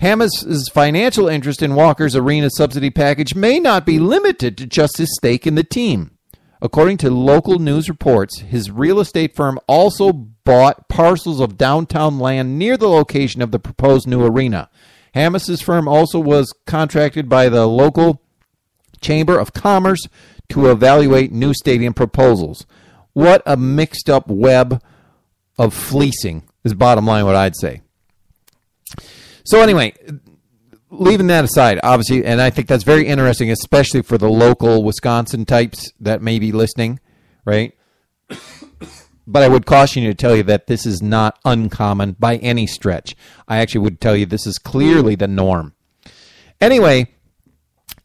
Hammes' financial interest in Walker's arena subsidy package may not be limited to just his stake in the team. According to local news reports, his real estate firm also bought parcels of downtown land near the location of the proposed new arena. Hammes' firm also was contracted by the local Chamber of Commerce to evaluate new stadium proposals. What a mixed up web of fleecing is bottom line what I'd say. So anyway, leaving that aside, obviously, and I think that's very interesting, especially for the local Wisconsin types that may be listening, right? But I would caution you to tell you that this is not uncommon by any stretch. I actually would tell you this is clearly the norm. Anyway,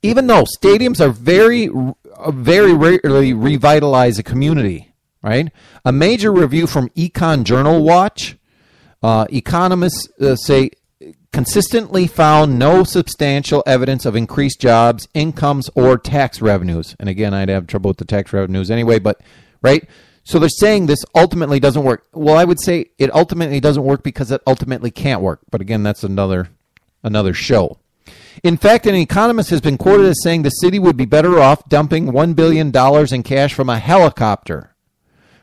even though stadiums are very rarely revitalize a community, right? A major review from Econ Journal Watch, economists say consistently found no substantial evidence of increased jobs, incomes, or tax revenues. And again, I'd have trouble with the tax revenues anyway, but, right? So they're saying this ultimately doesn't work. Well, I would say it ultimately doesn't work because it ultimately can't work. But again, that's another show. In fact, an economist has been quoted as saying the city would be better off dumping $1 billion in cash from a helicopter.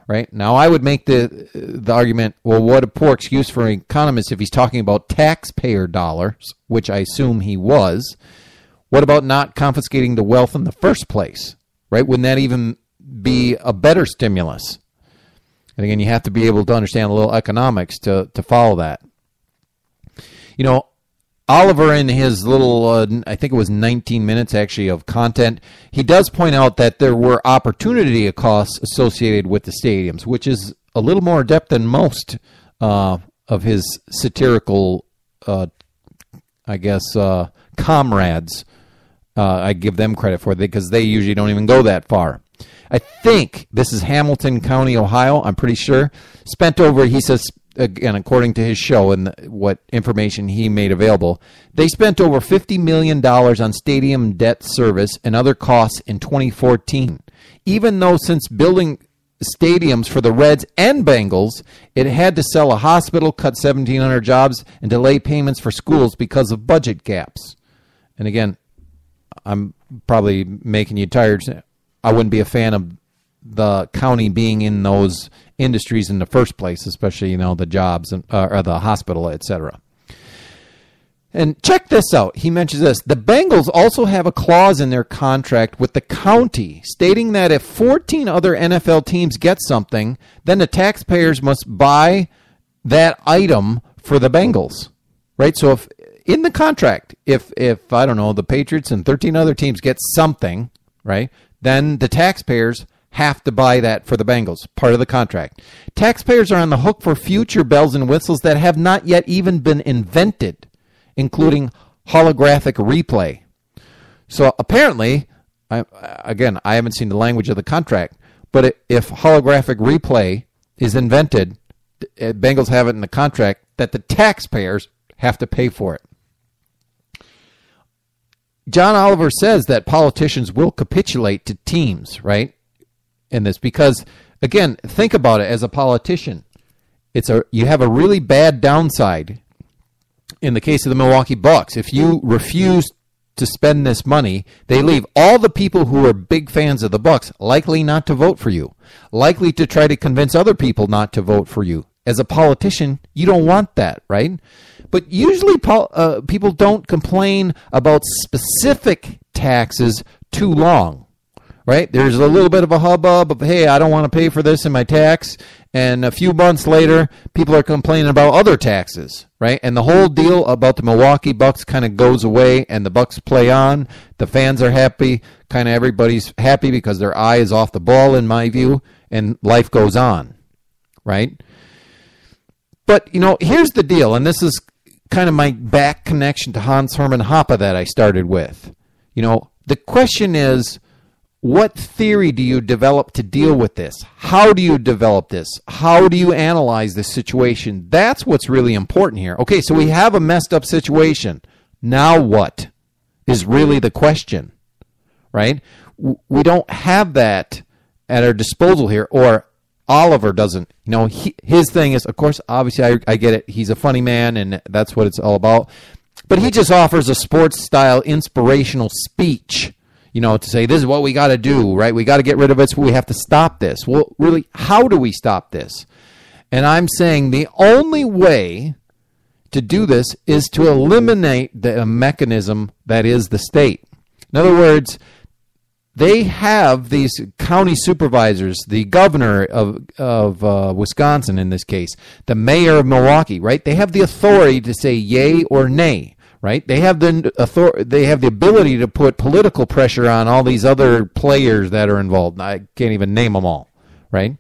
Right? Now, I would make the argument, well, what a poor excuse for an economist if he's talking about taxpayer dollars, which I assume he was. What about not confiscating the wealth in the first place? Right? Wouldn't that even be a better stimulus? And again, you have to be able to understand a little economics to follow that. You know, Oliver, in his little, I think it was 19 minutes actually of content, he does point out that there were opportunity costs associated with the stadiums, which is a little more adept than most of his satirical, comrades. I give them credit for it because they usually don't even go that far. I think this is Hamilton County, Ohio, I'm pretty sure. Spent over, he says, again, according to his show and what information he made available, they spent over $50 million on stadium debt service and other costs in 2014. Even though since building stadiums for the Reds and Bengals, it had to sell a hospital, cut 1,700 jobs, and delay payments for schools because of budget gaps. And again, I'm probably making you tired. I wouldn't be a fan of the county being in those industries in the first place, especially, the jobs and or the hospital, etc. And check this out. He mentions this. The Bengals also have a clause in their contract with the county stating that if 14 other NFL teams get something, then the taxpayers must buy that item for the Bengals. Right? So if in the contract, if I don't know, the Patriots and 13 other teams get something, right, then the taxpayers have to buy that for the Bengals, part of the contract. Taxpayers are on the hook for future bells and whistles that have not yet even been invented, including holographic replay. So apparently, I haven't seen the language of the contract, but if holographic replay is invented, Bengals have it in the contract that the taxpayers have to pay for it. John Oliver says that politicians will capitulate to teams, right? In this, because again, think about it as a politician. You have a really bad downside. In the case of the Milwaukee Bucks, if you refuse to spend this money, they leave all the people who are big fans of the Bucks likely not to vote for you, likely to try to convince other people not to vote for you. As a politician, you don't want that, right? But usually people don't complain about specific taxes too long. Right? There's a little bit of a hubbub of, hey, I don't want to pay for this in my tax. And a few months later, people are complaining about other taxes, right? And the whole deal about the Milwaukee Bucks kind of goes away and the Bucks play on. The fans are happy. Kind of everybody's happy because their eye is off the ball, in my view, and life goes on, right? But, here's the deal, and this is kind of my back connection to Hans Hermann Hoppe that I started with. The question is, what theory do you develop to deal with this? How do you develop this? How do you analyze this situation? That's what's really important here. Okay, so we have a messed up situation. Now what is really the question, right? We don't have that at our disposal here, or Oliver doesn't. His thing is, of course, obviously I get it. He's a funny man, and that's what it's all about. But he just offers a sports-style inspirational speech, to say, this is what we got to do, right? We got to get rid of it, so we have to stop this. Well, really, how do we stop this? And I'm saying the only way to do this is to eliminate the mechanism that is the state. In other words, they have these county supervisors, the governor of Wisconsin in this case, the mayor of Milwaukee, right? They have the authority to say yay or nay. Right? They have the ability to put political pressure on all these other players that are involved. I can't even name them all, right?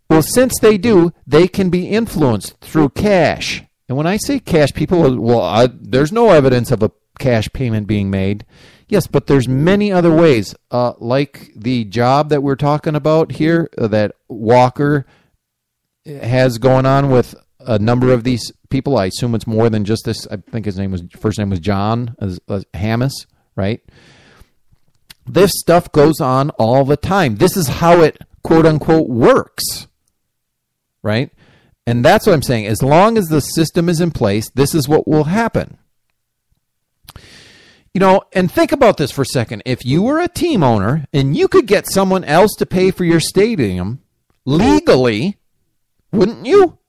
Well, since they do, they can be influenced through cash. And when I say cash, people will, there's no evidence of a cash payment being made. Yes, but there's many other ways, like the job that we're talking about here that Walker has going on with a number of these people. I assume it's more than just this. I think his first name was John Hammes, right? This stuff goes on all the time. This is how it, quote unquote, works, right? And that's what I'm saying. As long as the system is in place, this is what will happen. You know, and think about this for a second. If you were a team owner and you could get someone else to pay for your stadium legally, wouldn't you?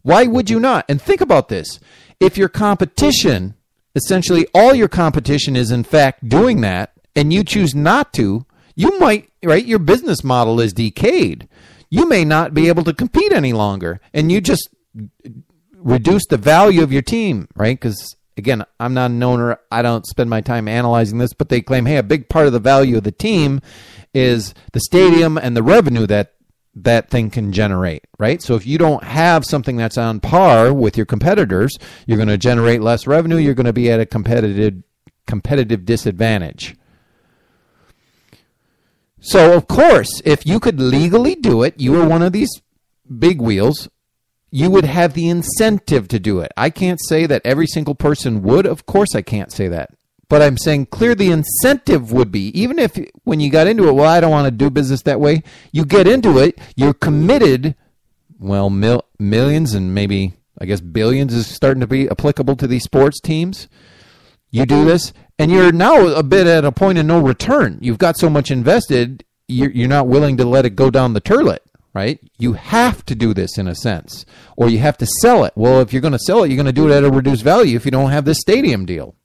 Why would you not? And think about this. If your competition, essentially all your competition is in fact doing that, and you choose not to, you might, right? Your business model is decayed. You may not be able to compete any longer, and you just reduce the value of your team, right? Because again, I'm not an owner. I don't spend my time analyzing this, but they claim, hey, a big part of the value of the team is the stadium and the revenue that that thing can generate, right? So if you don't have something that's on par with your competitors, you're going to generate less revenue. You're going to be at a competitive disadvantage. So, of course, if you could legally do it, you were one of these big wheels, you would have the incentive to do it. I can't say that every single person would. Of course, I can't say that. But I'm saying clear the incentive would be, even if when you got into it, well, I don't want to do business that way. You get into it, you're committed, well, millions and maybe, I guess, billions is starting to be applicable to these sports teams. You do this, and you're now a bit at a point of no return. You've got so much invested, you're not willing to let it go down the toilet, right? You have to do this in a sense, or you have to sell it. Well, if you're going to sell it, you're going to do it at a reduced value if you don't have this stadium deal.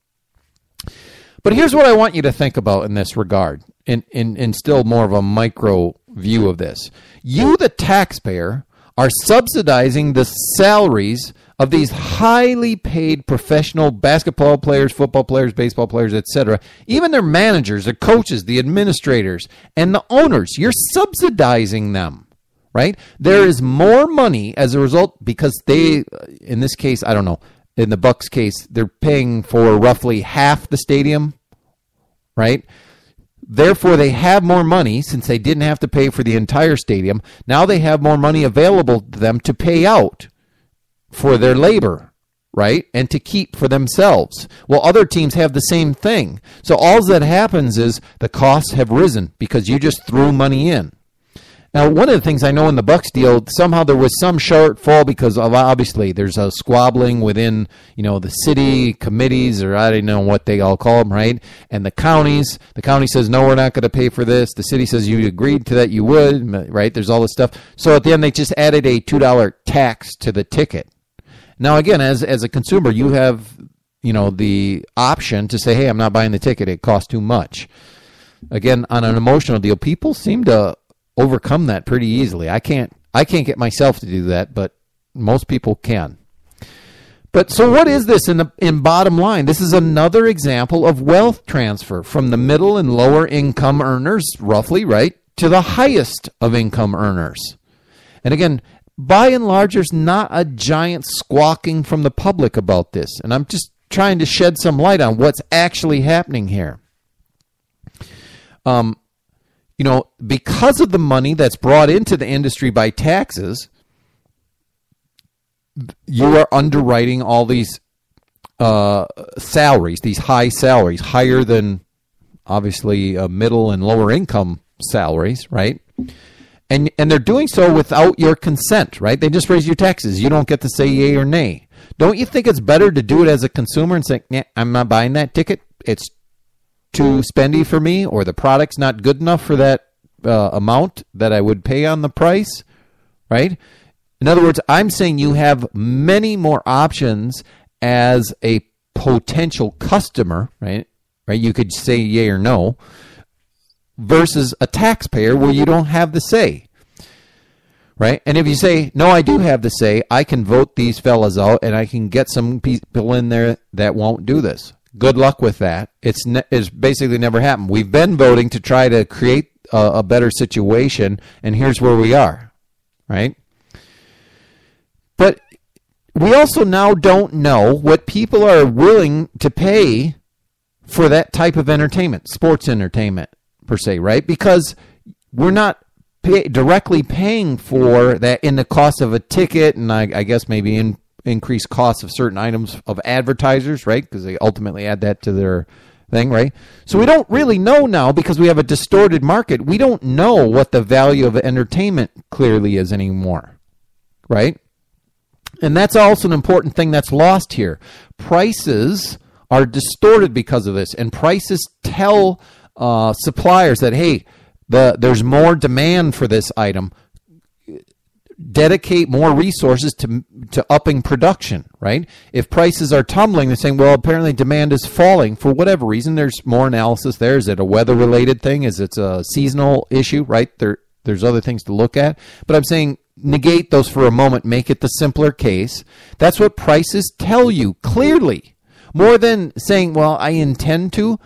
But here's what I want you to think about in this regard, in still more of a micro view of this. You, the taxpayer, are subsidizing the salaries of these highly paid professional basketball players, football players, baseball players, etc., even their managers, their coaches, the administrators, and the owners. You're subsidizing them, right? There is more money as a result because they, in this case, I don't know, in the Bucks case, they're paying for roughly half the stadium, right? Therefore, they have more money since they didn't have to pay for the entire stadium. Now they have more money available to them to pay out for their labor, right? And to keep for themselves. Well, other teams have the same thing. So all that happens is the costs have risen because you just threw money in. Now, one of the things I know in the Bucks deal, somehow there was some shortfall because of, obviously there's a squabbling within, the city committees, or I don't know what they all call them, right? And the county says, no, we're not going to pay for this. The city says you agreed to that, you would, right? There's all this stuff. So at the end, they just added a $2 tax to the ticket. Now, again, as a consumer, you have, the option to say, hey, I'm not buying the ticket. It costs too much. Again, on an emotional deal, people seem to overcome that pretty easily. I can't get myself to do that, but most people can. But so what is this in bottom line? This is another example of wealth transfer from the middle and lower income earners, roughly, right, to the highest of income earners. And again, by and large, there's not a giant squawking from the public about this. And I'm just trying to shed some light on what's actually happening here. Because of the money that's brought into the industry by taxes, you are underwriting all these salaries, these high salaries, higher than obviously middle and lower income salaries, right? And they're doing so without your consent, right? They just raise your taxes. You don't get to say yay or nay. Don't you think it's better to do it as a consumer and say, yeah, I'm not buying that ticket. It's too spendy for me, or the product's not good enough for that amount that I would pay on the price, right? In other words, I'm saying you have many more options as a potential customer, right? You could say yay or no, versus a taxpayer where you don't have the say, right? And if you say, no, I do have the say, I can vote these fellas out and I can get some people in there that won't do this. Good luck with that. It's basically never happened. We've been voting to try to create a better situation, and here's where we are, right? But we also now don't know what people are willing to pay for that type of entertainment, sports entertainment per se, right? Because we're not directly paying for that in the cost of a ticket, and I guess maybe increased costs of certain items of advertisers, right? Because they ultimately add that to their thing, right? So we don't really know now because we have a distorted market. We don't know what the value of entertainment clearly is anymore, right? And that's also an important thing that's lost here. Prices are distorted because of this, and prices tell suppliers that, hey, there's more demand for this item. Dedicate more resources to upping production, right? If prices are tumbling, they're saying, well, apparently demand is falling for whatever reason. There's more analysis there. Is it a weather-related thing? Is it a seasonal issue, right? There's other things to look at. But I'm saying negate those for a moment. Make it the simpler case. That's what prices tell you clearly. More than saying, well, I intend to.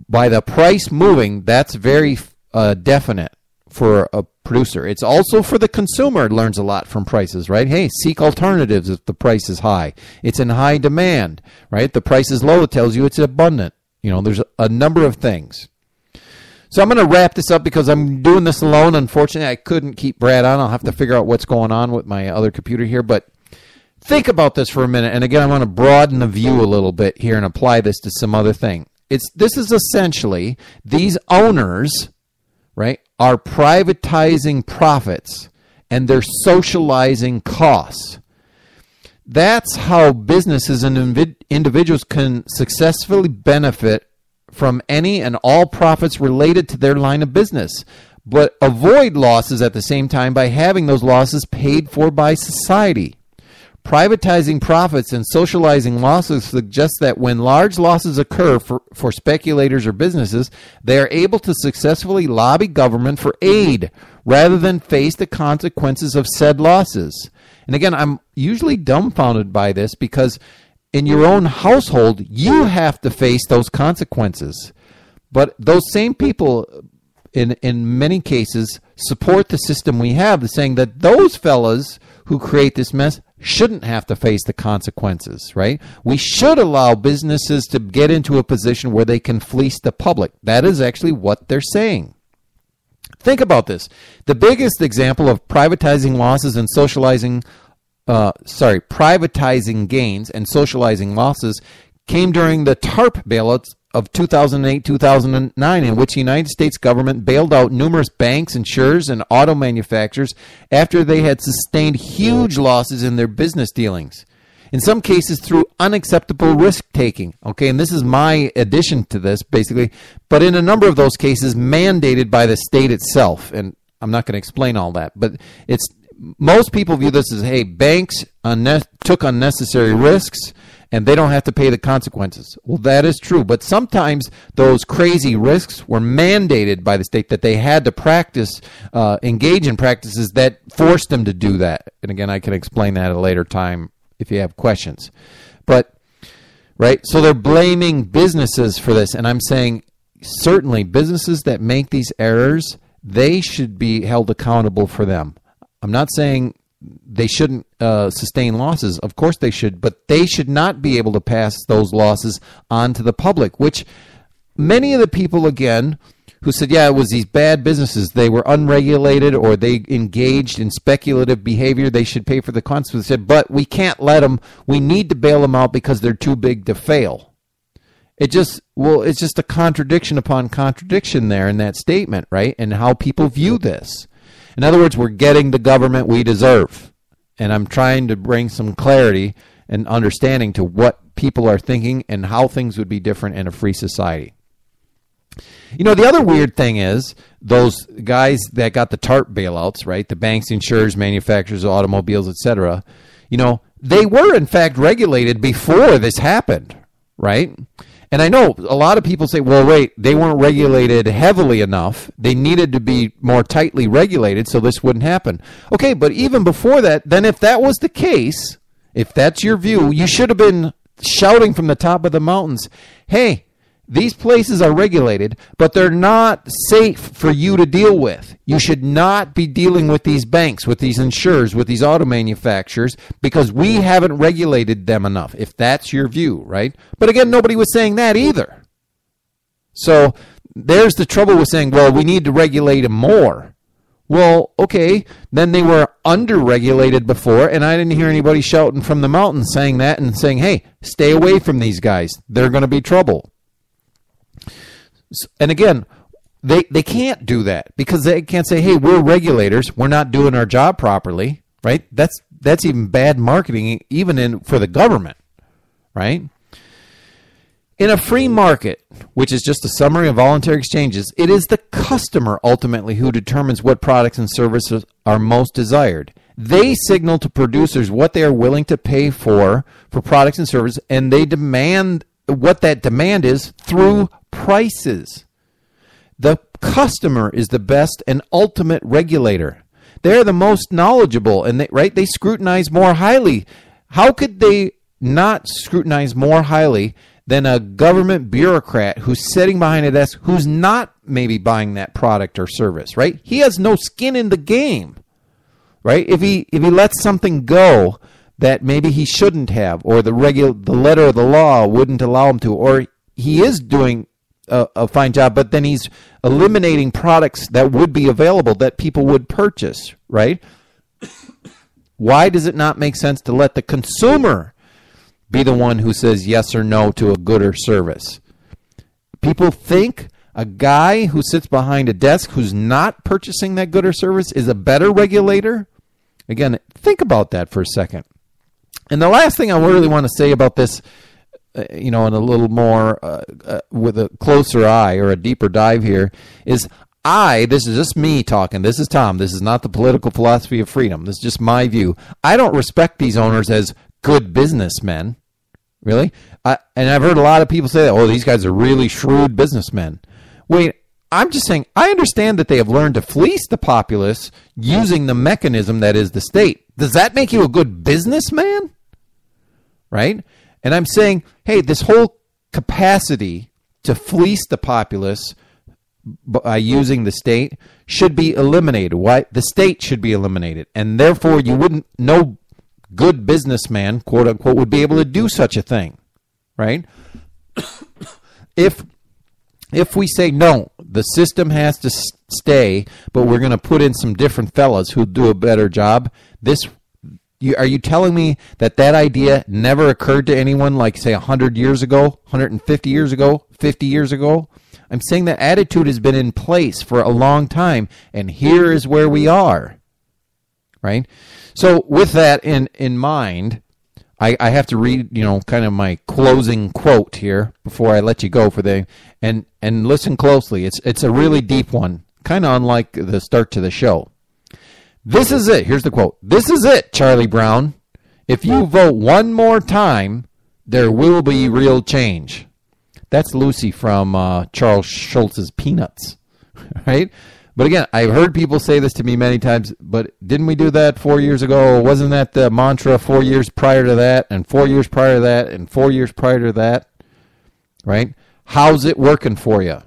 By the price moving, that's very definite for a producer. It's also for the consumer. It learns a lot from prices, right? Hey, seek alternatives if the price is high. It's in high demand, right? The price is low. It tells you it's abundant. There's a number of things. So I'm going to wrap this up because I'm doing this alone. Unfortunately, I couldn't keep Brad on. I'll have to figure out what's going on with my other computer here. But think about this for a minute. And again, I want to broaden the view a little bit here and apply this to some other thing. This is essentially these owners, right, are privatizing profits and they're socializing costs. That's how businesses and individuals can successfully benefit from any and all profits related to their line of business, but avoid losses at the same time by having those losses paid for by society. Privatizing profits and socializing losses suggests that when large losses occur for speculators or businesses, they are able to successfully lobby government for aid rather than face the consequences of said losses. And again, I'm usually dumbfounded by this because in your own household, you have to face those consequences. But those same people, in many cases, support the system we have, saying that those fellas who create this mess shouldn't have to face the consequences, right? We should allow businesses to get into a position where they can fleece the public. That is actually what they're saying. Think about this. The biggest example of privatizing losses and privatizing gains and socializing losses came during the TARP bailouts of 2008-2009, in which the United States government bailed out numerous banks, insurers, and auto manufacturers after they had sustained huge losses in their business dealings. In some cases through unacceptable risk-taking. Okay, and this is my addition to this, basically. But in a number of those cases, mandated by the state itself. And I'm not going to explain all that. But most people view this as, hey, banks took unnecessary risks, and they don't have to pay the consequences. Well, that is true. But sometimes those crazy risks were mandated by the state that they had to engage in practices that forced them to do that. And again, I can explain that at a later time if you have questions. But, right, so they're blaming businesses for this. And I'm saying certainly businesses that make these errors, they should be held accountable for them. I'm not saying they shouldn't sustain losses. Of course they should, but they should not be able to pass those losses on to the public, which many of the people, again, who said, yeah, it was these bad businesses, they were unregulated or they engaged in speculative behavior, they should pay for the consequences, said, but we can't let them, we need to bail them out because they're too big to fail. It's just a contradiction upon contradiction there in that statement, right? And how people view this. In other words, we're getting the government we deserve. And I'm trying to bring some clarity and understanding to what people are thinking and how things would be different in a free society. The other weird thing is those guys that got the TARP bailouts, right? The banks, insurers, manufacturers, automobiles, etc. They were in fact regulated before this happened, right? And I know a lot of people say, well, wait, they weren't regulated heavily enough. They needed to be more tightly regulated so this wouldn't happen. Okay, but even before that, then if that was the case, if that's your view, you should have been shouting from the top of the mountains, hey, these places are regulated, but they're not safe for you to deal with. You should not be dealing with these banks, with these insurers, with these auto manufacturers, because we haven't regulated them enough, if that's your view, right? But again, nobody was saying that either. So there's the trouble with saying, well, we need to regulate them more. Well, okay, then they were under-regulated before, and I didn't hear anybody shouting from the mountain saying that and saying, hey, stay away from these guys. They're going to be trouble. And again, they can't do that because they can't say, hey, we're regulators. We're not doing our job properly, right? That's even bad marketing, even for the government, right? In a free market, which is just a summary of voluntary exchanges, it is the customer ultimately who determines what products and services are most desired. They signal to producers what they are willing to pay for products and services, and they demand what that demand is through prices. The customer is the best and ultimate regulator. They're the most knowledgeable, and they scrutinize more highly. How could they not scrutinize more highly than a government bureaucrat who's sitting behind a desk who's not maybe buying that product or service, right? He has no skin in the game, right? If he lets something go that maybe he shouldn't have, or the letter of the law wouldn't allow him to, or he is doing a fine job, but then he's eliminating products that would be available that people would purchase, right? Why does it not make sense to let the consumer be the one who says yes or no to a good or service? People think a guy who sits behind a desk who's not purchasing that good or service is a better regulator. Again, think about that for a second. And the last thing I really want to say about this, in a little more with a closer eye or a deeper dive here, is this is just me talking. This is Tom. This is not the political philosophy of freedom. This is just my view. I don't respect these owners as good businessmen. Really? And I've heard a lot of people say that, these guys are really shrewd businessmen. Wait, I'm just saying, I understand that they have learned to fleece the populace using the mechanism that is the state. Does that make you a good businessman? Right? And I'm saying, hey, this whole capacity to fleece the populace by using the state should be eliminated. Why? The state should be eliminated. And therefore, no good businessman, quote unquote, would be able to do such a thing, right? If we say, no, the system has to stay, but we're going to put in some different fellas who do a better job, are you telling me that idea never occurred to anyone like, say, 100 years ago, 150 years ago, 50 years ago? I'm saying that attitude has been in place for a long time, and here is where we are, right? So with that in mind, I have to read, kind of my closing quote here before I let you go and listen closely. It's a really deep one, kind of unlike the start to the show. This is it. Here's the quote. This is it, Charlie Brown. If you vote one more time, there will be real change. That's Lucy from Charles Schultz's Peanuts, right? But again, I've heard people say this to me many times, but didn't we do that 4 years ago? Wasn't that the mantra 4 years prior to that, and 4 years prior to that, and 4 years prior to that, right? How's it working for you?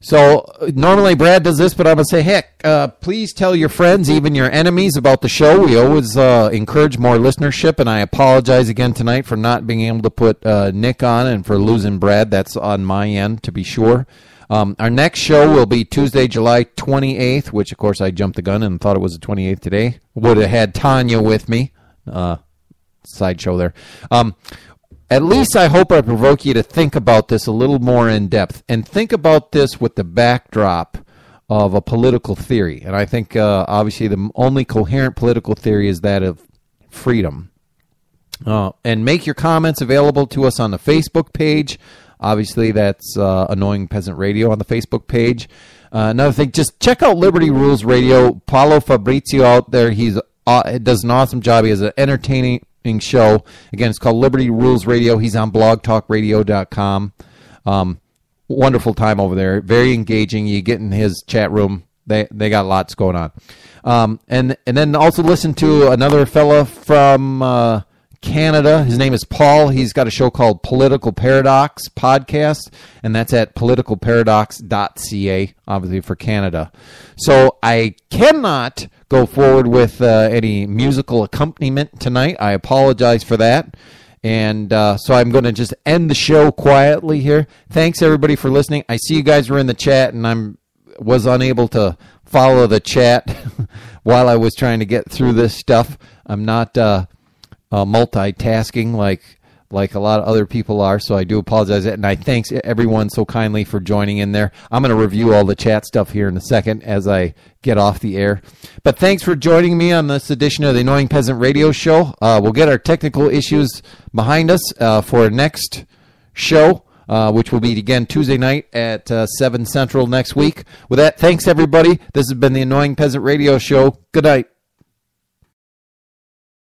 So normally Brad does this, but I'm going to say, heck, please tell your friends, even your enemies, about the show. We always encourage more listenership, and I apologize again tonight for not being able to put Nick on and for losing Brad. That's on my end, to be sure. Our next show will be Tuesday, July 28th, which, of course, I jumped the gun and thought it was the 28th today. Would have had Tanya with me. Sideshow there. At least I hope I provoke you to think about this a little more in depth, and think about this with the backdrop of a political theory. And I think, obviously, the only coherent political theory is that of freedom. And make your comments available to us on the Facebook page. Obviously, that's Annoying Peasant Radio on the Facebook page. Another thing, just check out Liberty Rules Radio. Paulo Fabrizio out there, he does an awesome job. He has an entertaining show. Again, it's called Liberty Rules Radio. He's on blogtalkradio.com. Wonderful time over there. Very engaging. You get in his chat room. They got lots going on. And then also listen to another fella from Canada. His name is Paul. He's got a show called Political Paradox Podcast, and that's at politicalparadox.ca, obviously for Canada. So I cannot go forward with any musical accompaniment tonight. I apologize for that. And so I'm going to just end the show quietly here. Thanks, everybody, for listening. I see you guys were in the chat, and I'm was unable to follow the chat while I was trying to get through this stuff. I'm not multitasking like a lot of other people are, so I do apologize. And I thanks everyone so kindly for joining in there. I'm going to review all the chat stuff here in a second as I get off the air. But thanks for joining me on this edition of the Annoying Peasant Radio Show. We'll get our technical issues behind us for our next show, which will be again Tuesday night at 7 Central next week. With that, thanks everybody. This has been the Annoying Peasant Radio Show. Good night.